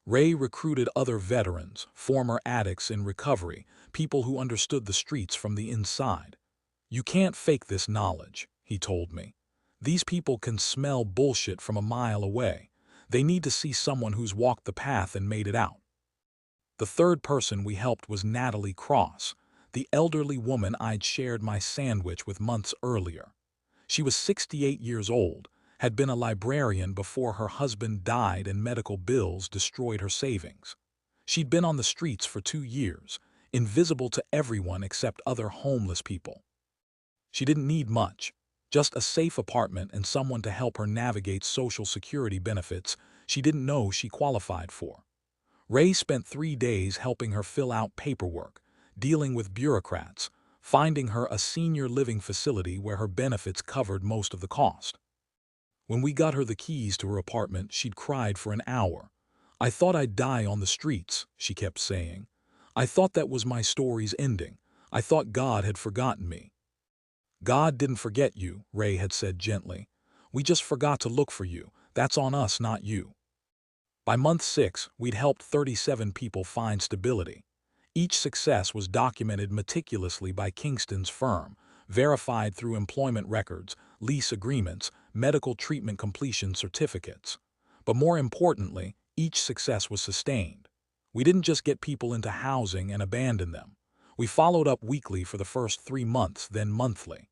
Ray recruited other veterans, former addicts in recovery, people who understood the streets from the inside. "You can't fake this knowledge," he told me. "These people can smell bullshit from a mile away. They need to see someone who's walked the path and made it out." The third person we helped was Natalie Cross, the elderly woman I'd shared my sandwich with months earlier. She was 68 years old, had been a librarian before her husband died and medical bills destroyed her savings. She'd been on the streets for 2 years, invisible to everyone except other homeless people. She didn't need much, just a safe apartment and someone to help her navigate Social Security benefits she didn't know she qualified for. Ray spent 3 days helping her fill out paperwork, dealing with bureaucrats, finding her a senior living facility where her benefits covered most of the cost. When we got her the keys to her apartment, she'd cried for an hour. "I thought I'd die on the streets," she kept saying. "I thought that was my story's ending. I thought God had forgotten me." "God didn't forget you," Ray had said gently. "We just forgot to look for you. That's on us, not you." By month 6, we'd helped 37 people find stability. Each success was documented meticulously by Kingston's firm, verified through employment records, lease agreements, medical treatment completion certificates. But more importantly, each success was sustained. We didn't just get people into housing and abandon them. We followed up weekly for the first 3 months, then monthly.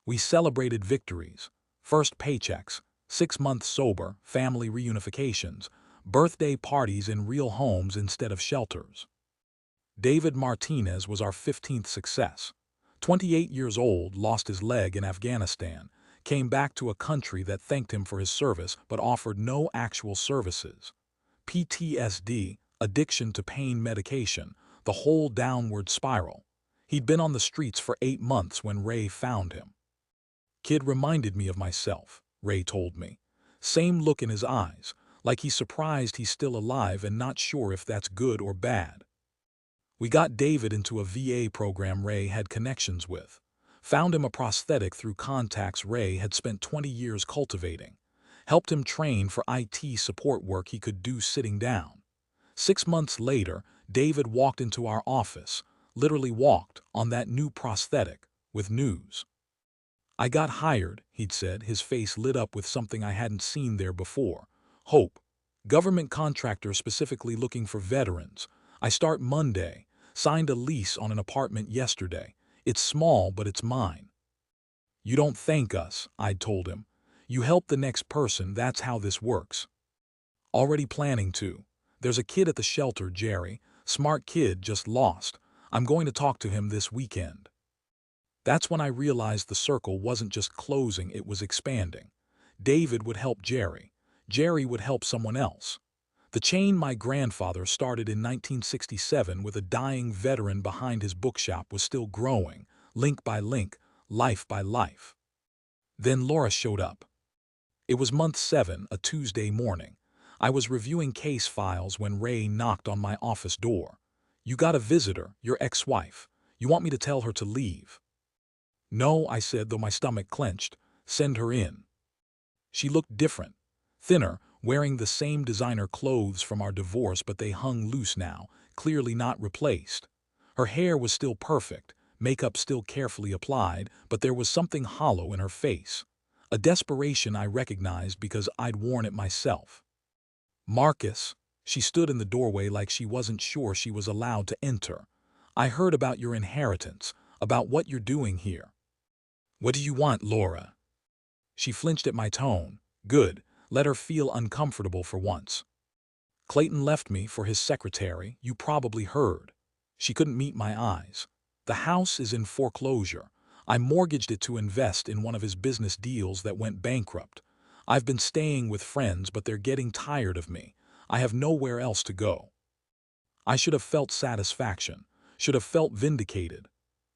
We celebrated victories, first paychecks, 6 months sober, family reunifications, birthday parties in real homes instead of shelters. David Martinez was our 15th success. 28 years old, lost his leg in Afghanistan, came back to a country that thanked him for his service but offered no actual services. PTSD, addiction to pain medication, the whole downward spiral. He'd been on the streets for 8 months when Ray found him. Kid reminded me of myself, Ray told me. Same look in his eyes, like he's surprised he's still alive and not sure if that's good or bad. We got David into a VA program Ray had connections with. Found him a prosthetic through contacts Ray had spent 20 years cultivating. Helped him train for IT support work he could do sitting down. 6 months later, David walked into our office, literally walked, on that new prosthetic, with news. I got hired, he'd said, his face lit up with something I hadn't seen there before. Hope. Government contractor specifically looking for veterans. I start Monday. Signed a lease on an apartment yesterday. It's small, but it's mine. You don't thank us, I'd told him. You help the next person, that's how this works. Already planning to. There's a kid at the shelter, Jerry. Smart kid, just lost. I'm going to talk to him this weekend. That's when I realized the circle wasn't just closing, it was expanding. David would help Jerry. Jerry would help someone else. The chain my grandfather started in 1967 with a dying veteran behind his bookshop was still growing, link by link, life by life. Then Laura showed up. It was month 7, a Tuesday morning. I was reviewing case files when Ray knocked on my office door. You got a visitor, your ex-wife. You want me to tell her to leave? No, I said, though my stomach clenched. Send her in. She looked different. Thinner, wearing the same designer clothes from our divorce, but they hung loose now, clearly not replaced. Her hair was still perfect, makeup still carefully applied, but there was something hollow in her face. A desperation I recognized because I'd worn it myself. Marcus, she stood in the doorway like she wasn't sure she was allowed to enter. I heard about your inheritance, about what you're doing here. What do you want, Laura? She flinched at my tone. Good. Let her feel uncomfortable for once. Clayton left me for his secretary, you probably heard. She couldn't meet my eyes. The house is in foreclosure. I mortgaged it to invest in one of his business deals that went bankrupt. I've been staying with friends, but they're getting tired of me. I have nowhere else to go. I should have felt satisfaction, should have felt vindicated.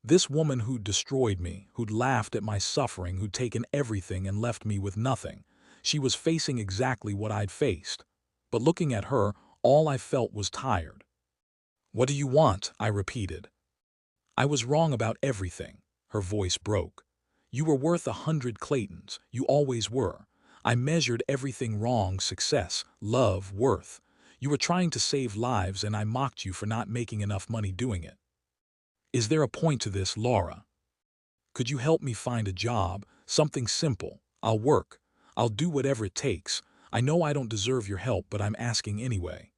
This woman who'd destroyed me, who'd laughed at my suffering, who'd taken everything and left me with nothing. She was facing exactly what I'd faced. But looking at her, all I felt was tired. What do you want? I repeated. I was wrong about everything. Her voice broke. You were worth 100 Claytons. You always were. I measured everything wrong: success, love, worth. You were trying to save lives and I mocked you for not making enough money doing it. Is there a point to this, Laura? Could you help me find a job, something simple? I'll work. I'll do whatever it takes. I know I don't deserve your help, but I'm asking anyway.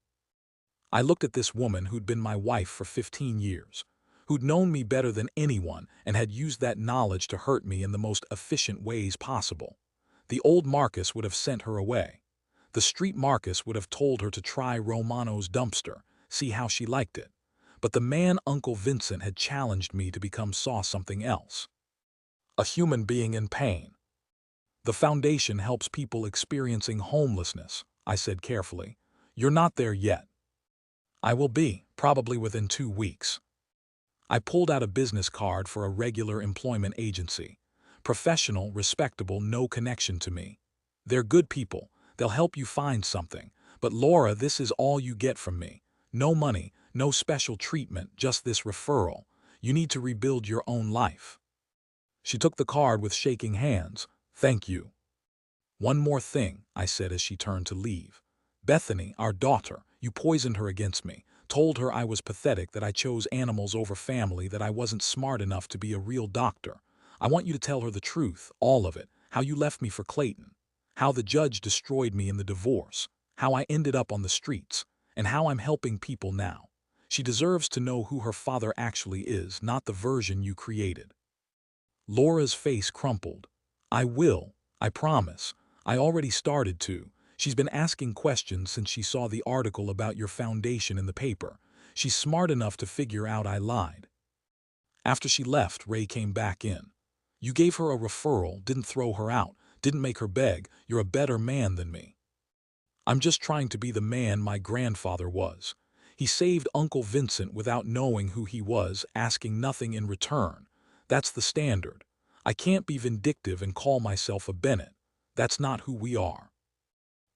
I looked at this woman who'd been my wife for 15 years, who'd known me better than anyone and had used that knowledge to hurt me in the most efficient ways possible. The old Marcus would have sent her away. The street Marcus would have told her to try Romano's dumpster, see how she liked it. But the man Uncle Vincent had challenged me to become saw something else. A human being in pain. The foundation helps people experiencing homelessness, I said carefully. You're not there yet. I will be, probably within 2 weeks. I pulled out a business card for a regular employment agency. Professional, respectable, no connection to me. They're good people. They'll help you find something. But Laura, this is all you get from me. No money, no special treatment, just this referral. You need to rebuild your own life. She took the card with shaking hands. Thank you. One more thing, I said as she turned to leave. Bethany, our daughter, you poisoned her against me, told her I was pathetic, that I chose animals over family, that I wasn't smart enough to be a real doctor. I want you to tell her the truth, all of it, how you left me for Clayton, how the judge destroyed me in the divorce, how I ended up on the streets, and how I'm helping people now. She deserves to know who her father actually is, not the version you created. Laura's face crumpled. I will, I promise. I already started to. She's been asking questions since she saw the article about your foundation in the paper. She's smart enough to figure out I lied. After she left, Ray came back in. You gave her a referral, didn't throw her out, didn't make her beg. You're a better man than me. I'm just trying to be the man my grandfather was. He saved Uncle Vincent without knowing who he was, asking nothing in return. That's the standard. I can't be vindictive and call myself a Bennett. That's not who we are.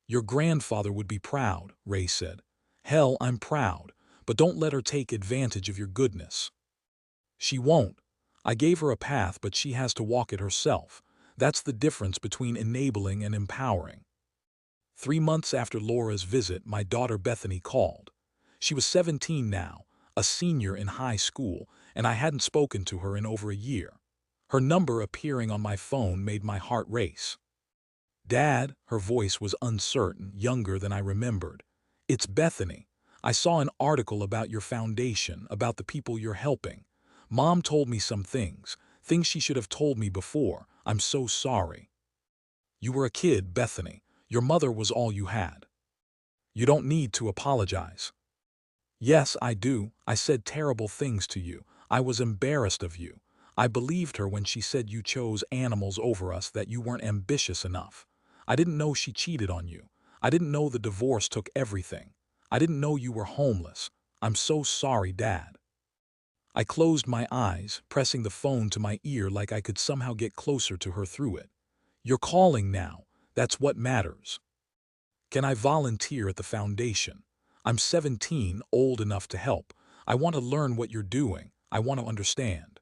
Your grandfather would be proud, Ray said. Hell, I'm proud, but don't let her take advantage of your goodness. She won't. I gave her a path, but she has to walk it herself. That's the difference between enabling and empowering. 3 months after Laura's visit, my daughter Bethany called. She was 17 now, a senior in high school, and I hadn't spoken to her in over a year. Her number appearing on my phone made my heart race. Dad, her voice was uncertain, younger than I remembered. It's Bethany. I saw an article about your foundation, about the people you're helping. Mom told me some things she should have told me before. I'm so sorry. You were a kid, Bethany. Your mother was all you had. You don't need to apologize. Yes, I do. I said terrible things to you. I was embarrassed of you. I believed her when she said you chose animals over us, that you weren't ambitious enough. I didn't know she cheated on you. I didn't know the divorce took everything. I didn't know you were homeless. I'm so sorry, Dad. I closed my eyes, pressing the phone to my ear like I could somehow get closer to her through it. You're calling now. That's what matters. Can I volunteer at the foundation? I'm 17, old enough to help. I want to learn what you're doing. I want to understand.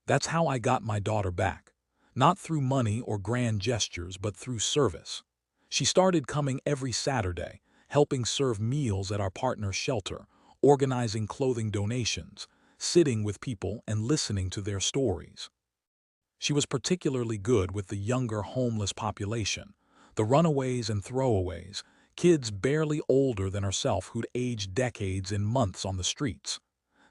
That's how I got my daughter back. Not through money or grand gestures, but through service. She started coming every Saturday, helping serve meals at our partner's shelter, organizing clothing donations, sitting with people and listening to their stories. She was particularly good with the younger homeless population, the runaways and throwaways, kids barely older than herself who'd aged decades in months on the streets.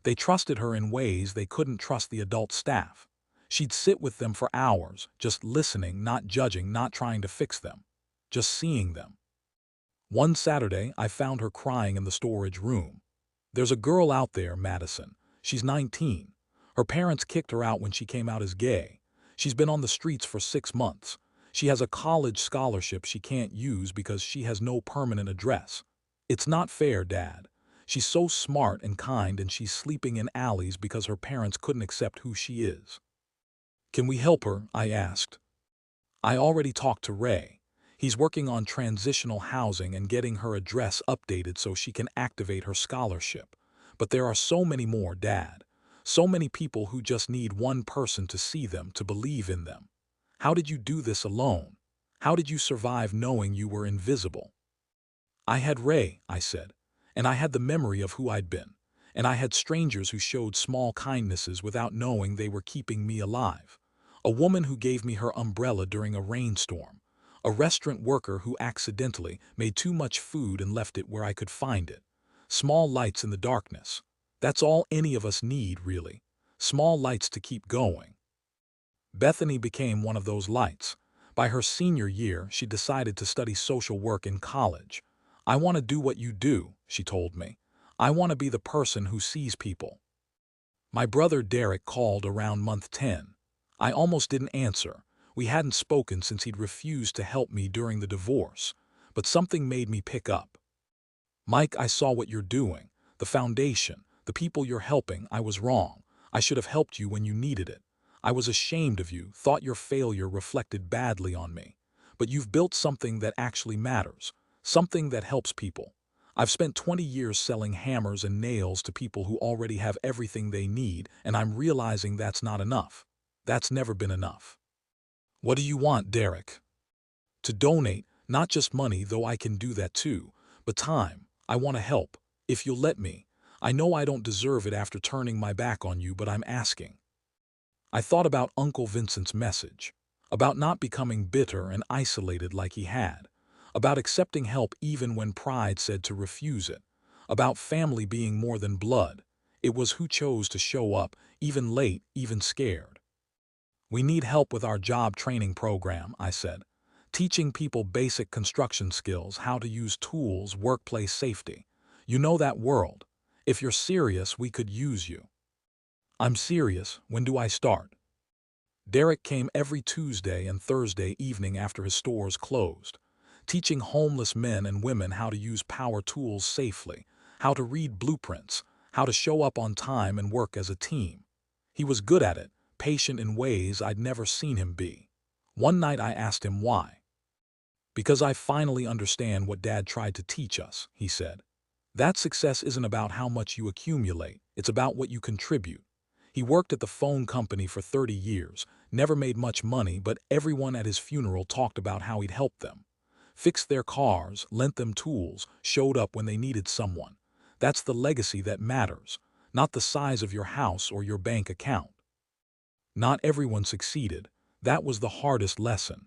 They trusted her in ways they couldn't trust the adult staff. She'd sit with them for hours, just listening, not judging, not trying to fix them, just seeing them. One Saturday, I found her crying in the storage room. There's a girl out there, Madison. She's 19. Her parents kicked her out when she came out as gay. She's been on the streets for 6 months. She has a college scholarship she can't use because she has no permanent address. It's not fair, Dad. She's so smart and kind, and she's sleeping in alleys because her parents couldn't accept who she is. Can we help her? I asked. I already talked to Ray. He's working on transitional housing and getting her address updated so she can activate her scholarship. But there are so many more, Dad. So many people who just need one person to see them, to believe in them. How did you do this alone? How did you survive knowing you were invisible? I had Ray, I said, and I had the memory of who I'd been, and I had strangers who showed small kindnesses without knowing they were keeping me alive. A woman who gave me her umbrella during a rainstorm. A restaurant worker who accidentally made too much food and left it where I could find it. Small lights in the darkness. That's all any of us need, really. Small lights to keep going. Bethany became one of those lights. By her senior year, she decided to study social work in college. I want to do what you do, she told me. I want to be the person who sees people. My brother Derek called around month 10. I almost didn't answer. We hadn't spoken since he'd refused to help me during the divorce. But something made me pick up. Mike, I saw what you're doing. The foundation, the people you're helping. I was wrong. I should have helped you when you needed it. I was ashamed of you, thought your failure reflected badly on me. But you've built something that actually matters, something that helps people. I've spent 20 years selling hammers and nails to people who already have everything they need, and I'm realizing that's not enough. That's never been enough. What do you want, Derek? To donate, not just money, though I can do that too, but time. I want to help, if you'll let me. I know I don't deserve it after turning my back on you, but I'm asking. I thought about Uncle Vincent's message, about not becoming bitter and isolated like he had, about accepting help even when pride said to refuse it, about family being more than blood. It was who chose to show up, even late, even scared. We need help with our job training program, I said, teaching people basic construction skills, how to use tools, workplace safety. You know that world. If you're serious, we could use you. I'm serious. When do I start? Derek came every Tuesday and Thursday evening after his stores closed, teaching homeless men and women how to use power tools safely, how to read blueprints, how to show up on time and work as a team. He was good at it, patient in ways I'd never seen him be. One night I asked him why. Because I finally understand what Dad tried to teach us, he said. That success isn't about how much you accumulate, it's about what you contribute. He worked at the phone company for 30 years, never made much money, but everyone at his funeral talked about how he'd helped them. Fixed their cars, lent them tools, showed up when they needed someone. That's the legacy that matters, not the size of your house or your bank account. Not everyone succeeded. That was the hardest lesson.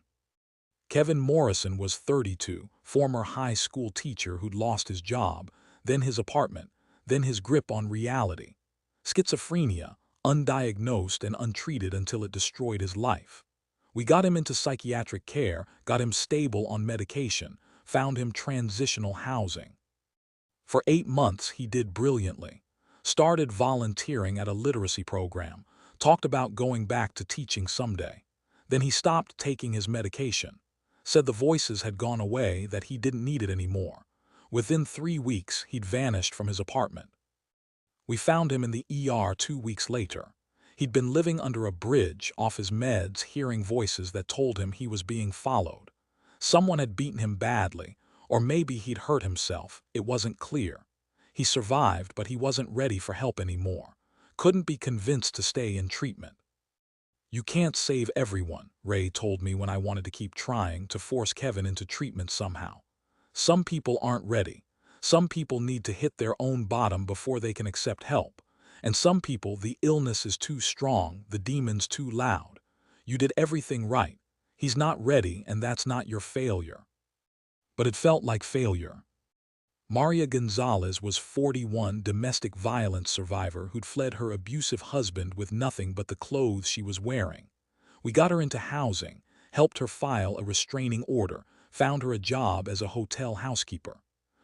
Kevin Morrison was 32, former high school teacher who'd lost his job, then his apartment, then his grip on reality. Schizophrenia, undiagnosed and untreated until it destroyed his life. We got him into psychiatric care, got him stable on medication, found him transitional housing. For 8 months he did brilliantly. Started volunteering at a literacy program, talked about going back to teaching someday. Then he stopped taking his medication. Said the voices had gone away, that he didn't need it anymore. Within 3 weeks, he'd vanished from his apartment. We found him in the ER 2 weeks later. He'd been living under a bridge, off his meds, hearing voices that told him he was being followed. Someone had beaten him badly, or maybe he'd hurt himself. It wasn't clear. He survived, but he wasn't ready for help anymore. Couldn't be convinced to stay in treatment. You can't save everyone, Ray told me when I wanted to keep trying to force Kevin into treatment somehow. Some people aren't ready. Some people need to hit their own bottom before they can accept help. And some people, the illness is too strong, the demons too loud. You did everything right. He's not ready, and that's not your failure. But it felt like failure. Maria Gonzalez was 41, domestic violence survivor who'd fled her abusive husband with nothing but the clothes she was wearing. We got her into housing, helped her file a restraining order, found her a job as a hotel housekeeper.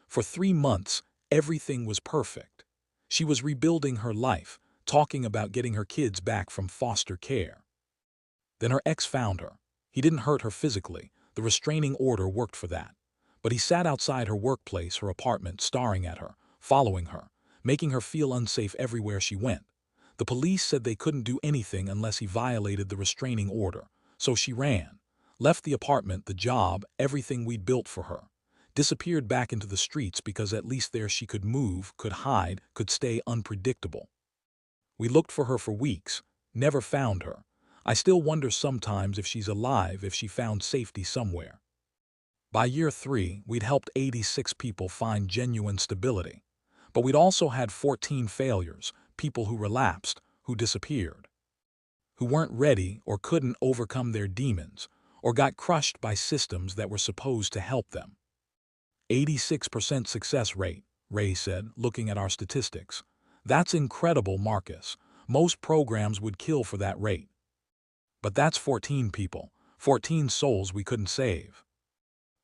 For 3 months, everything was perfect. She was rebuilding her life, talking about getting her kids back from foster care. Then her ex found her. He didn't hurt her physically. The restraining order worked for that. But he sat outside her workplace, her apartment, staring at her, following her, making her feel unsafe everywhere she went. The police said they couldn't do anything unless he violated the restraining order, so she ran, left the apartment, the job, everything we'd built for her, disappeared back into the streets because at least there she could move, could hide, could stay unpredictable. We looked for her for weeks, never found her. I still wonder sometimes if she's alive, if she found safety somewhere. By year 3, we'd helped 86 people find genuine stability. But we'd also had 14 failures, people who relapsed, who disappeared, who weren't ready or couldn't overcome their demons, or got crushed by systems that were supposed to help them. 86% success rate, Ray said, looking at our statistics. That's incredible, Marcus. Most programs would kill for that rate. But that's 14 people, 14 souls we couldn't save.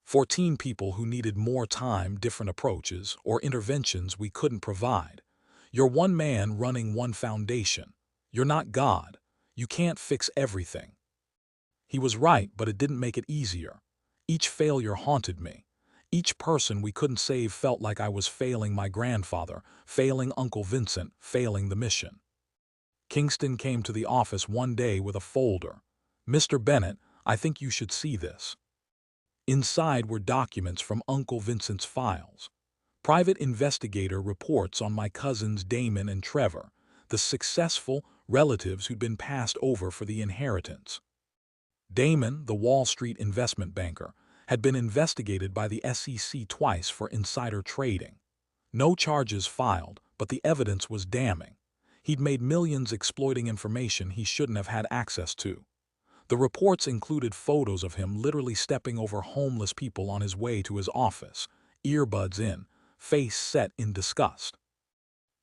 14 people who needed more time, different approaches, or interventions we couldn't provide. You're one man running one foundation. You're not God. You can't fix everything. He was right, but it didn't make it easier. Each failure haunted me. Each person we couldn't save felt like I was failing my grandfather, failing Uncle Vincent, failing the mission. Kingston came to the office one day with a folder. "Mr. Bennett, I think you should see this." Inside were documents from Uncle Vincent's files. Private investigator reports on my cousins Damon and Trevor, the successful relatives who'd been passed over for the inheritance. Damon, the Wall Street investment banker, had been investigated by the SEC twice for insider trading. No charges filed, but the evidence was damning. He'd made millions exploiting information he shouldn't have had access to. The reports included photos of him literally stepping over homeless people on his way to his office, earbuds in, face set in disgust.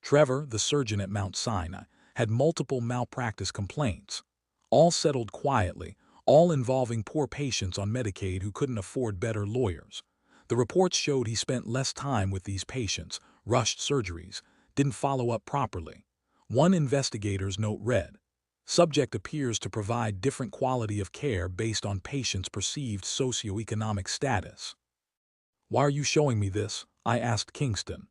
Trevor, the surgeon at Mount Sinai, had multiple malpractice complaints, all settled quietly, all involving poor patients on Medicaid who couldn't afford better lawyers. The reports showed he spent less time with these patients, rushed surgeries, didn't follow up properly. One investigator's note read, "Subject appears to provide different quality of care based on patient's perceived socioeconomic status." "Why are you showing me this?" I asked Kingston.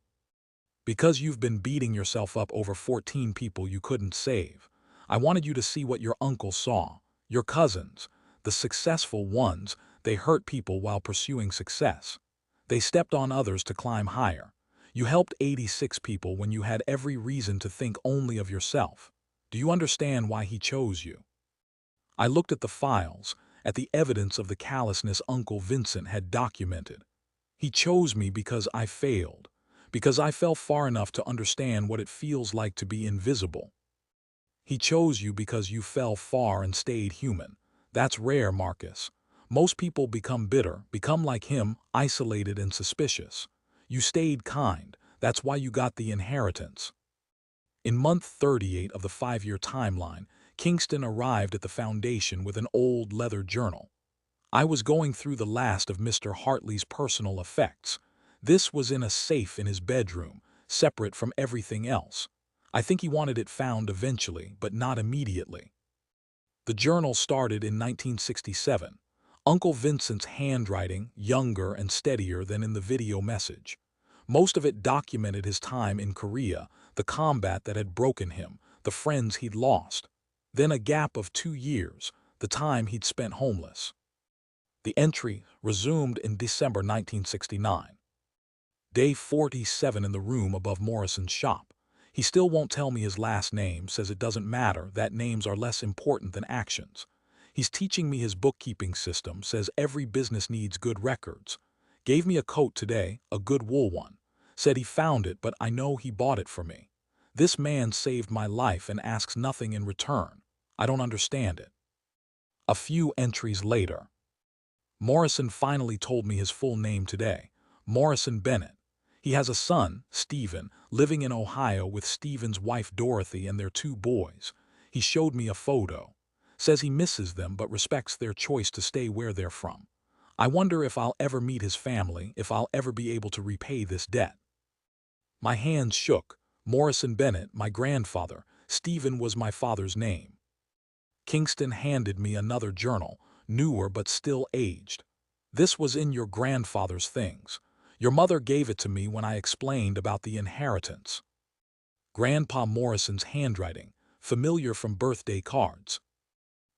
"Because you've been beating yourself up over 14 people you couldn't save. I wanted you to see what your uncle saw. Your cousins, the successful ones, they hurt people while pursuing success. They stepped on others to climb higher. You helped 86 people when you had every reason to think only of yourself. Do you understand why he chose you?" I looked at the files, at the evidence of the callousness Uncle Vincent had documented. He chose me because I failed, because I fell far enough to understand what it feels like to be invisible. He chose you because you fell far and stayed human. That's rare, Marcus. Most people become bitter, become like him, isolated and suspicious. You stayed kind. That's why you got the inheritance. In month 38 of the 5-year timeline, Kingston arrived at the foundation with an old leather journal. I was going through the last of Mr. Hartley's personal effects. This was in a safe in his bedroom, separate from everything else. I think he wanted it found eventually, but not immediately. The journal started in 1967. Uncle Vincent's handwriting, younger and steadier than in the video message. Most of it documented his time in Korea, the combat that had broken him, the friends he'd lost. Then a gap of 2 years, the time he'd spent homeless. The entry resumed in December 1969. Day 47 in the room above Morrison's shop. He still won't tell me his last name, says it doesn't matter, that names are less important than actions. He's teaching me his bookkeeping system, says every business needs good records. Gave me a coat today, a good wool one. Said he found it, but I know he bought it for me. This man saved my life and asks nothing in return. I don't understand it. A few entries later. Morrison finally told me his full name today. Morrison Bennett. He has a son, Stephen, living in Ohio with Stephen's wife Dorothy and their 2 boys. He showed me a photo. Says he misses them but respects their choice to stay where they're from. I wonder if I'll ever meet his family, if I'll ever be able to repay this debt. My hands shook. Morrison Bennett, my grandfather. Stephen was my father's name. Kingston handed me another journal, newer but still aged. This was in your grandfather's things. Your mother gave it to me when I explained about the inheritance. Grandpa Morrison's handwriting, familiar from birthday cards.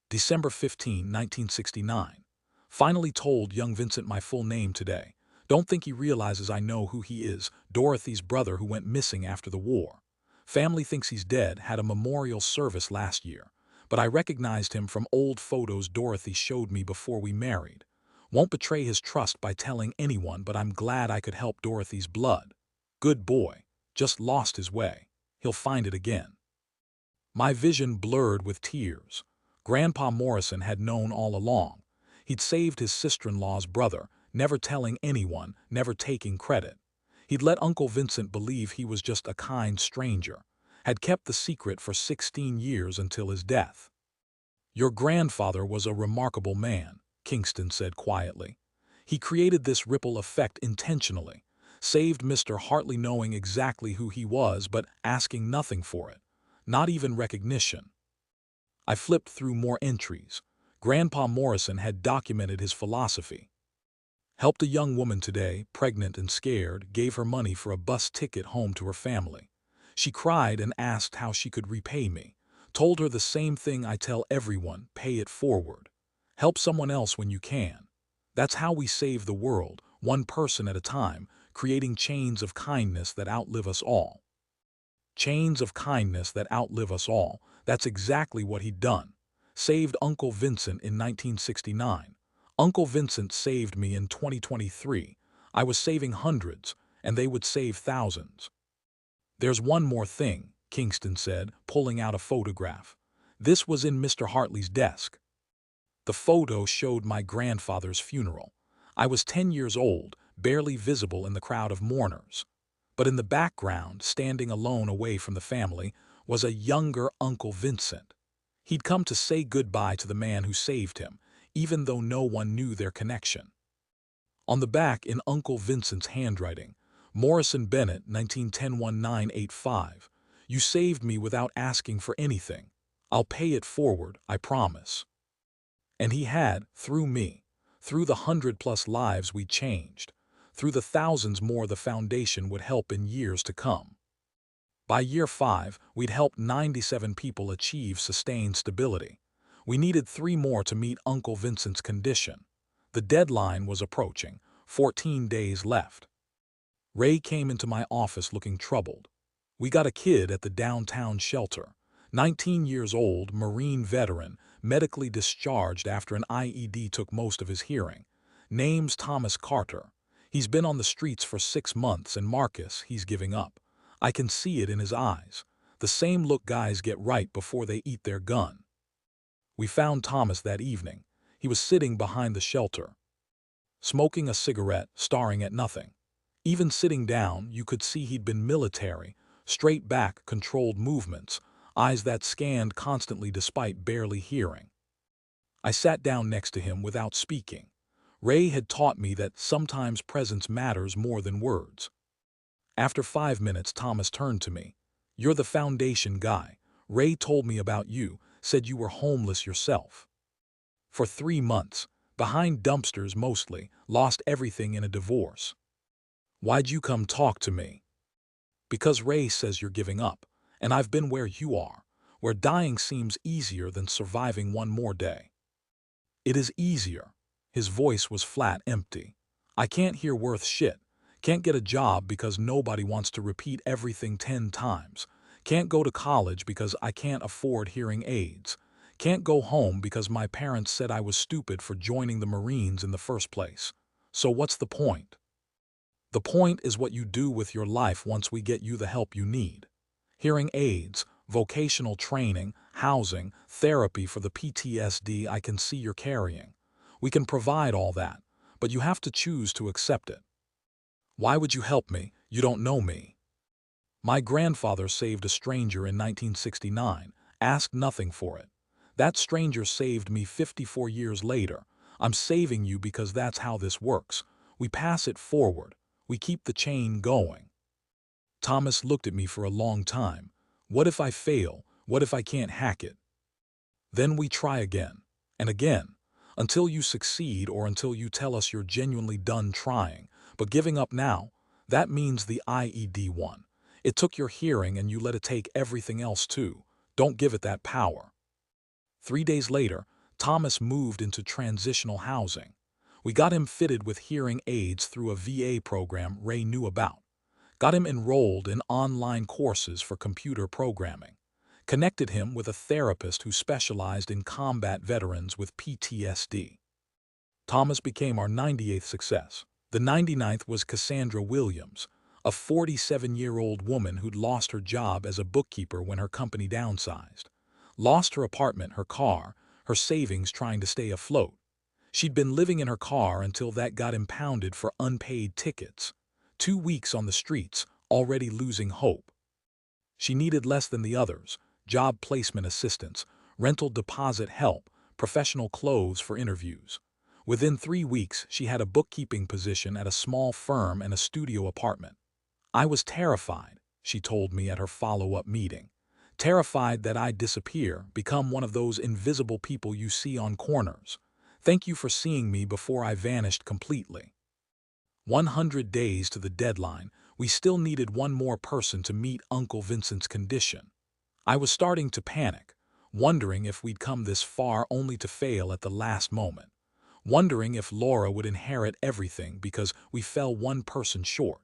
December 15, 1969. Finally told young Vincent my full name today. Don't think he realizes I know who he is, Dorothy's brother who went missing after the war. Family thinks he's dead, had a memorial service last year. But I recognized him from old photos Dorothy showed me before we married. Won't betray his trust by telling anyone, but I'm glad I could help Dorothy's blood. Good boy. Just lost his way. He'll find it again. My vision blurred with tears. Grandpa Morrison had known all along. He'd saved his sister-in-law's brother, never telling anyone, never taking credit. He'd let Uncle Vincent believe he was just a kind stranger. Had kept the secret for 16 years until his death. Your grandfather was a remarkable man, Kingston said quietly. He created this ripple effect intentionally, saved Mr. Hartley knowing exactly who he was but asking nothing for it, not even recognition. I flipped through more entries. Grandpa Morrison had documented his philosophy. Helped a young woman today, pregnant and scared, gave her money for a bus ticket home to her family. She cried and asked how she could repay me. Told her the same thing I tell everyone, pay it forward. Help someone else when you can. That's how we save the world, one person at a time, creating chains of kindness that outlive us all. Chains of kindness that outlive us all. That's exactly what he'd done. Saved Uncle Vincent in 1969. Uncle Vincent saved me in 2023. I was saving hundreds, and they would save thousands. There's one more thing, Kingston said, pulling out a photograph. This was in Mr. Hartley's desk. The photo showed my grandfather's funeral. I was 10 years old, barely visible in the crowd of mourners. But in the background, standing alone away from the family, was a younger Uncle Vincent. He'd come to say goodbye to the man who saved him, even though no one knew their connection. On the back, in Uncle Vincent's handwriting, Morrison Bennett, 1910-1985. You saved me without asking for anything. I'll pay it forward, I promise. And he had, through me, through the 100+ lives we changed, through the thousands more the foundation would help in years to come. By year 5, we'd helped 97 people achieve sustained stability. We needed 3 more to meet Uncle Vincent's condition. The deadline was approaching, 14 days left. Ray came into my office looking troubled. We got a kid at the downtown shelter, 19 years old, Marine veteran, medically discharged after an IED took most of his hearing. Name's Thomas Carter. He's been on the streets for 6 months, and Marcus, he's giving up. I can see it in his eyes. The same look guys get right before they eat their gun. We found Thomas that evening. He was sitting behind the shelter, smoking a cigarette, staring at nothing. Even sitting down, you could see he'd been military, straight back, controlled movements, eyes that scanned constantly despite barely hearing. I sat down next to him without speaking. Ray had taught me that sometimes presence matters more than words. After 5 minutes, Thomas turned to me. You're the foundation guy. Ray told me about you, said you were homeless yourself. For 3 months, behind dumpsters mostly, lost everything in a divorce. Why'd you come talk to me? Because Ray says you're giving up, and I've been where you are, where dying seems easier than surviving one more day. It is easier. His voice was flat, empty. I can't hear worth shit. Can't get a job because nobody wants to repeat everything 10 times. Can't go to college because I can't afford hearing aids. Can't go home because my parents said I was stupid for joining the Marines in the first place. So what's the point? The point is what you do with your life once we get you the help you need. Hearing aids, vocational training, housing, therapy for the PTSD I can see you're carrying. We can provide all that, but you have to choose to accept it. Why would you help me? You don't know me. My grandfather saved a stranger in 1969, asked nothing for it. That stranger saved me 54 years later. I'm saving you because that's how this works. We pass it forward. We keep the chain going. Thomas looked at me for a long time. What if I fail? What if I can't hack it? Then we try again, and again, until you succeed or until you tell us you're genuinely done trying. But giving up now, that means the IED won. It took your hearing and you let it take everything else too. Don't give it that power. 3 days later, Thomas moved into transitional housing. We got him fitted with hearing aids through a VA program Ray knew about. Got him enrolled in online courses for computer programming. Connected him with a therapist who specialized in combat veterans with PTSD. Thomas became our 98th success. The 99th was Cassandra Williams, a 47-year-old woman who'd lost her job as a bookkeeper when her company downsized. Lost her apartment, her car, her savings trying to stay afloat. She'd been living in her car until that got impounded for unpaid tickets. 2 weeks on the streets, already losing hope. She needed less than the others: job placement assistance, rental deposit help, professional clothes for interviews. Within 3 weeks, she had a bookkeeping position at a small firm and a studio apartment. I was terrified, she told me at her follow-up meeting. Terrified that I'd disappear, become one of those invisible people you see on corners. Thank you for seeing me before I vanished completely. 100 days to the deadline, we still needed one more person to meet Uncle Vincent's condition. I was starting to panic, wondering if we'd come this far only to fail at the last moment. Wondering if Laura would inherit everything because we fell one person short.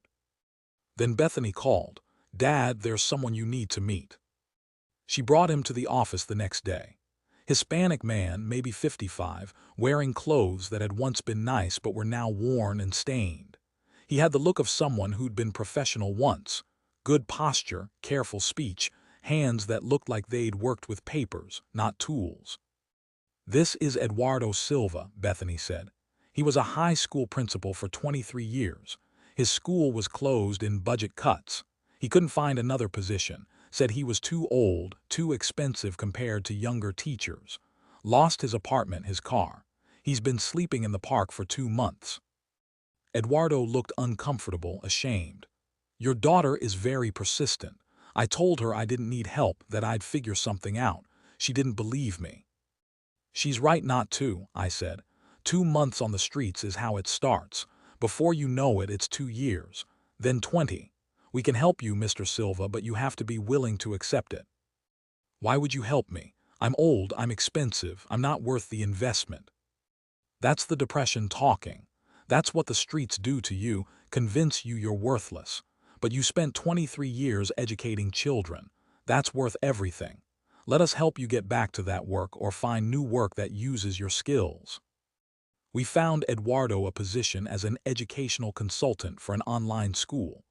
Then Bethany called. Dad, there's someone you need to meet. She brought him to the office the next day. Hispanic man, maybe 55, wearing clothes that had once been nice but were now worn and stained. He had the look of someone who'd been professional once. Good posture, careful speech, hands that looked like they'd worked with papers, not tools. This is Eduardo Silva, Bethany said. He was a high school principal for 23 years. His school was closed in budget cuts. He couldn't find another position, said he was too old, too expensive compared to younger teachers. Lost his apartment, his car. He's been sleeping in the park for 2 months. Eduardo looked uncomfortable, ashamed. Your daughter is very persistent. I told her I didn't need help, that I'd figure something out. She didn't believe me. She's right not to, I said. 2 months on the streets is how it starts. Before you know it, it's 2 years. Then 20. We can help you, Mr. Silva, but you have to be willing to accept it. Why would you help me? I'm old, I'm expensive, I'm not worth the investment. That's the depression talking. That's what the streets do to you, convince you you're worthless. But you spent 23 years educating children. That's worth everything. Let us help you get back to that work or find new work that uses your skills. We found Eduardo a position as an educational consultant for an online school,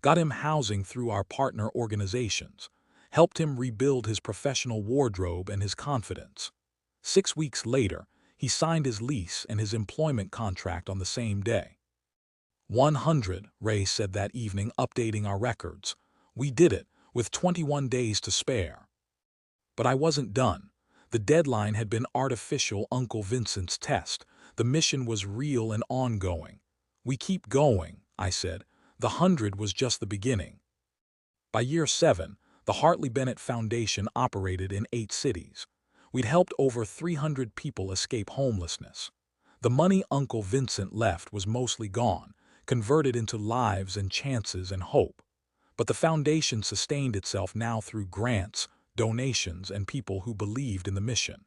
got him housing through our partner organizations, helped him rebuild his professional wardrobe and his confidence. 6 weeks later, he signed his lease and his employment contract on the same day. 100, Ray said that evening, updating our records. We did it, with 21 days to spare. But I wasn't done. The deadline had been artificial, Uncle Vincent's test. The mission was real and ongoing. We keep going, I said. The 100 was just the beginning. By year 7, the Hartley Bennett Foundation operated in 8 cities. We'd helped over 300 people escape homelessness. The money Uncle Vincent left was mostly gone, converted into lives and chances and hope. But the foundation sustained itself now through grants, donations, and people who believed in the mission.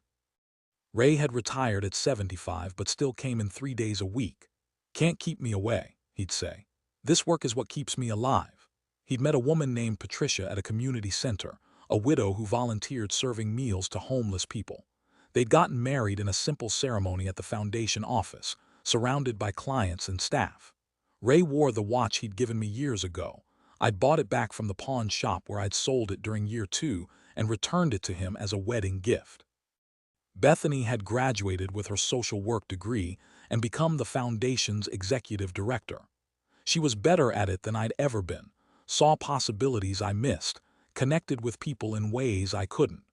Ray had retired at 75 but still came in 3 days a week. Can't keep me away, he'd say. This work is what keeps me alive. He'd met a woman named Patricia at a community center, a widow who volunteered serving meals to homeless people. They'd gotten married in a simple ceremony at the foundation office, surrounded by clients and staff. Ray wore the watch he'd given me years ago. I'd bought it back from the pawn shop where I'd sold it during year 2 and returned it to him as a wedding gift. Bethany had graduated with her social work degree and become the foundation's executive director. She was better at it than I'd ever been, saw possibilities I missed, connected with people in ways I couldn't.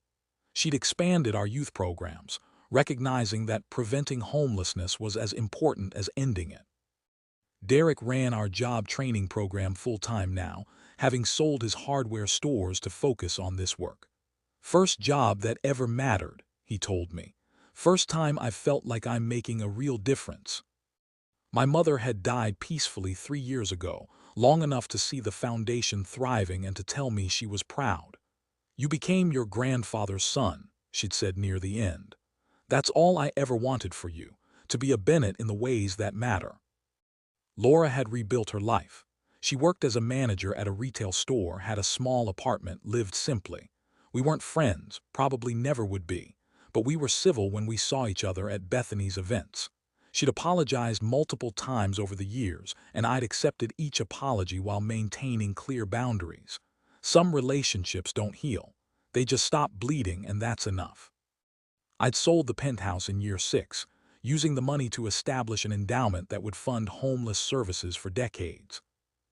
She'd expanded our youth programs, recognizing that preventing homelessness was as important as ending it. Derek ran our job training program full-time now, having sold his hardware stores to focus on this work. First job that ever mattered, he told me. First time I felt like I'm making a real difference. My mother had died peacefully 3 years ago, long enough to see the foundation thriving and to tell me she was proud. You became your grandfather's son, she'd said near the end. That's all I ever wanted for you, to be a Bennett in the ways that matter. Laura had rebuilt her life. She worked as a manager at a retail store, had a small apartment, lived simply. We weren't friends, probably never would be, but we were civil when we saw each other at Bethany's events. She'd apologized multiple times over the years, and I'd accepted each apology while maintaining clear boundaries. Some relationships don't heal. They just stop bleeding, and that's enough. I'd sold the penthouse in year 6, using the money to establish an endowment that would fund homeless services for decades.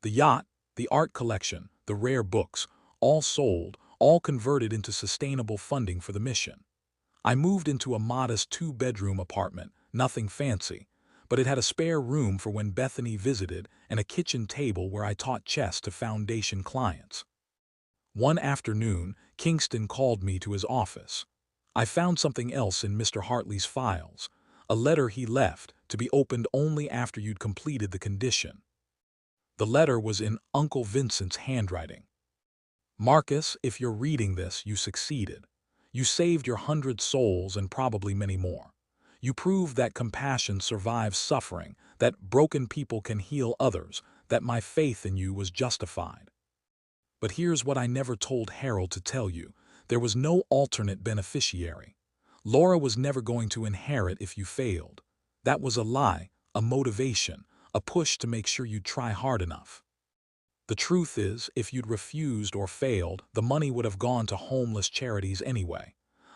The yacht, the art collection, the rare books, all sold, all converted into sustainable funding for the mission. I moved into a modest 2-bedroom apartment, nothing fancy, but it had a spare room for when Bethany visited and a kitchen table where I taught chess to foundation clients. One afternoon, Kingston called me to his office. I found something else in Mr. Hartley's files, a letter he left to be opened only after you'd completed the condition. The letter was in Uncle Vincent's handwriting. Marcus, if you're reading this, you succeeded. You saved your 100 souls and probably many more. You proved that compassion survives suffering, that broken people can heal others, that my faith in you was justified. But here's what I never told Harold to tell you. There was no alternate beneficiary. Laura was never going to inherit if you failed. That was a lie, a motivation, a push to make sure you'd try hard enough. The truth is, if you'd refused or failed, the money would have gone to homeless charities anyway.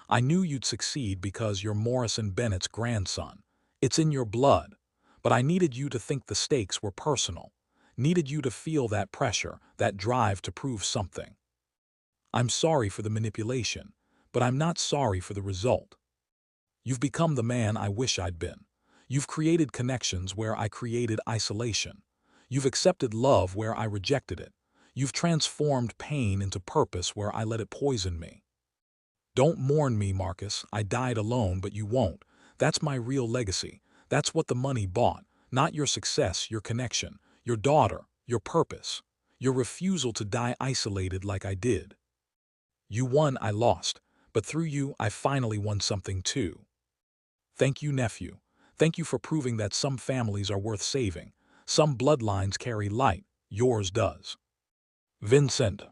I knew you'd succeed because you're Morrison Bennett's grandson. It's in your blood. But I needed you to think the stakes were personal. Needed you to feel that pressure, that drive to prove something. I'm sorry for the manipulation, but I'm not sorry for the result. You've become the man I wish I'd been. You've created connections where I created isolation. You've accepted love where I rejected it. You've transformed pain into purpose where I let it poison me. Don't mourn me, Marcus. I died alone, but you won't. That's my real legacy. That's what the money bought. Not your success, your connection, your daughter, your purpose, your refusal to die isolated like I did. You won, I lost. But through you, I finally won something too. Thank you, nephew. Thank you for proving that some families are worth saving. Some bloodlines carry light. Yours does. Vincent.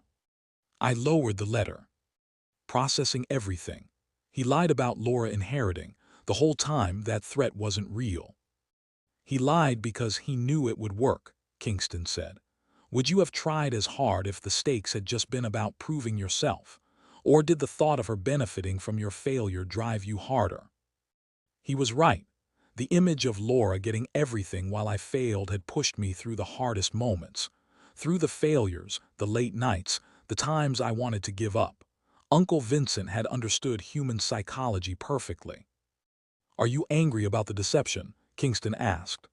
I lowered the letter, processing everything. He lied about Laura inheriting. The whole time, that threat wasn't real. He lied because he knew it would work, Kingston said. Would you have tried as hard if the stakes had just been about proving yourself? Or did the thought of her benefiting from your failure drive you harder? He was right. The image of Laura getting everything while I failed had pushed me through the hardest moments. Through the failures, the late nights, the times I wanted to give up. Uncle Vincent had understood human psychology perfectly. Are you angry about the deception? Kingston asked.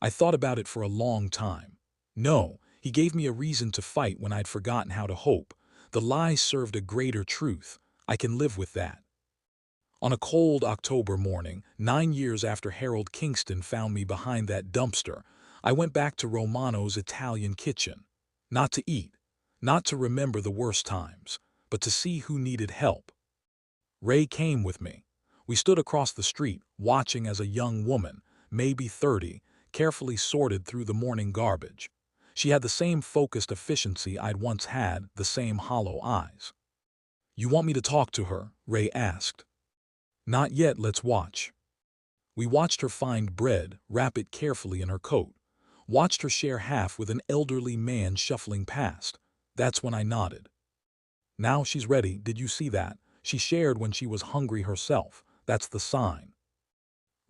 I thought about it for a long time. No, he gave me a reason to fight when I'd forgotten how to hope. The lie served a greater truth. I can live with that. On a cold October morning, 9 years after Harold Kingston found me behind that dumpster, I went back to Romano's Italian kitchen. Not to eat, not to remember the worst times, but to see who needed help. Ray came with me. We stood across the street, watching as a young woman, maybe 30, carefully sorted through the morning garbage. She had the same focused efficiency I'd once had, the same hollow eyes. You want me to talk to her? Ray asked. Not yet, let's watch. We watched her find bread, wrap it carefully in her coat. Watched her share half with an elderly man shuffling past. That's when I nodded. Now she's ready, did you see that? She shared when she was hungry herself. That's the sign.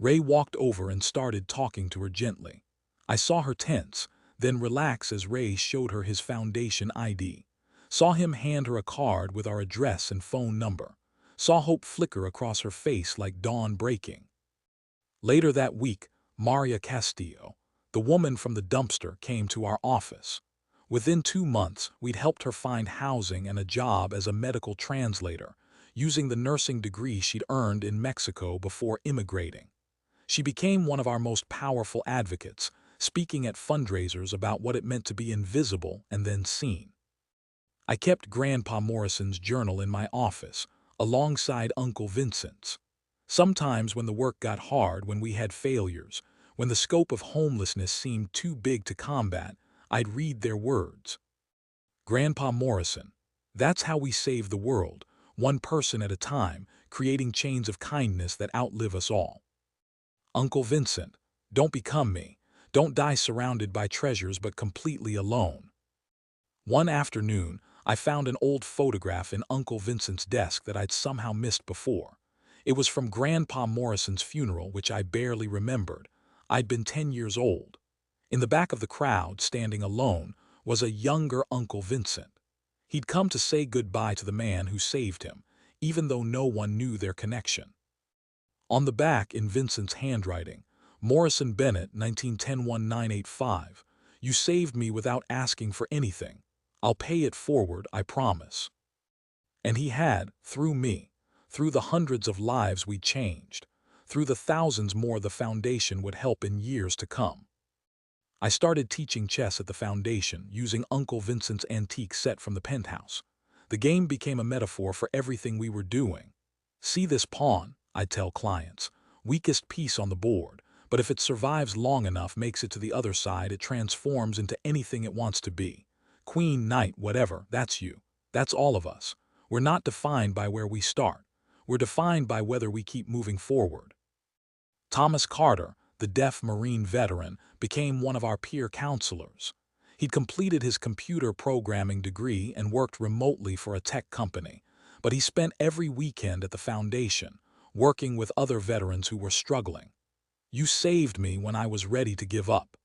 Ray walked over and started talking to her gently. I saw her tense, then relax as Ray showed her his foundation ID. Saw him hand her a card with our address and phone number. Saw hope flicker across her face like dawn breaking. Later that week, Maria Castillo, the woman from the dumpster, came to our office. Within 2 months, we'd helped her find housing and a job as a medical translator, using the nursing degree she'd earned in Mexico before immigrating. She became one of our most powerful advocates, speaking at fundraisers about what it meant to be invisible and then seen. I kept Grandpa Morrison's journal in my office, alongside Uncle Vincent's. Sometimes when the work got hard, when we had failures, when the scope of homelessness seemed too big to combat, I'd read their words. Grandpa Morrison, that's how we save the world, one person at a time, creating chains of kindness that outlive us all. Uncle Vincent, don't become me. Don't die surrounded by treasures but completely alone. One afternoon, I found an old photograph in Uncle Vincent's desk that I'd somehow missed before. It was from Grandpa Morrison's funeral, which I barely remembered. I'd been 10 years old. In the back of the crowd, standing alone, was a younger Uncle Vincent. He'd come to say goodbye to the man who saved him, even though no one knew their connection. On the back, in Vincent's handwriting, Morrison Bennett, 1910-1985, you saved me without asking for anything. I'll pay it forward, I promise. And he had, through me, through the hundreds of lives we changed, through the thousands more the foundation would help in years to come. I started teaching chess at the foundation, using Uncle Vincent's antique set from the penthouse. The game became a metaphor for everything we were doing. See this pawn, I'd tell clients, weakest piece on the board, but if it survives long enough, makes it to the other side, it transforms into anything it wants to be. Queen, knight, whatever, that's you. That's all of us. We're not defined by where we start. We're defined by whether we keep moving forward. Thomas Carter, the deaf Marine veteran, became one of our peer counselors. He'd completed his computer programming degree and worked remotely for a tech company, but he spent every weekend at the foundation, working with other veterans who were struggling. You saved me when I was ready to give up.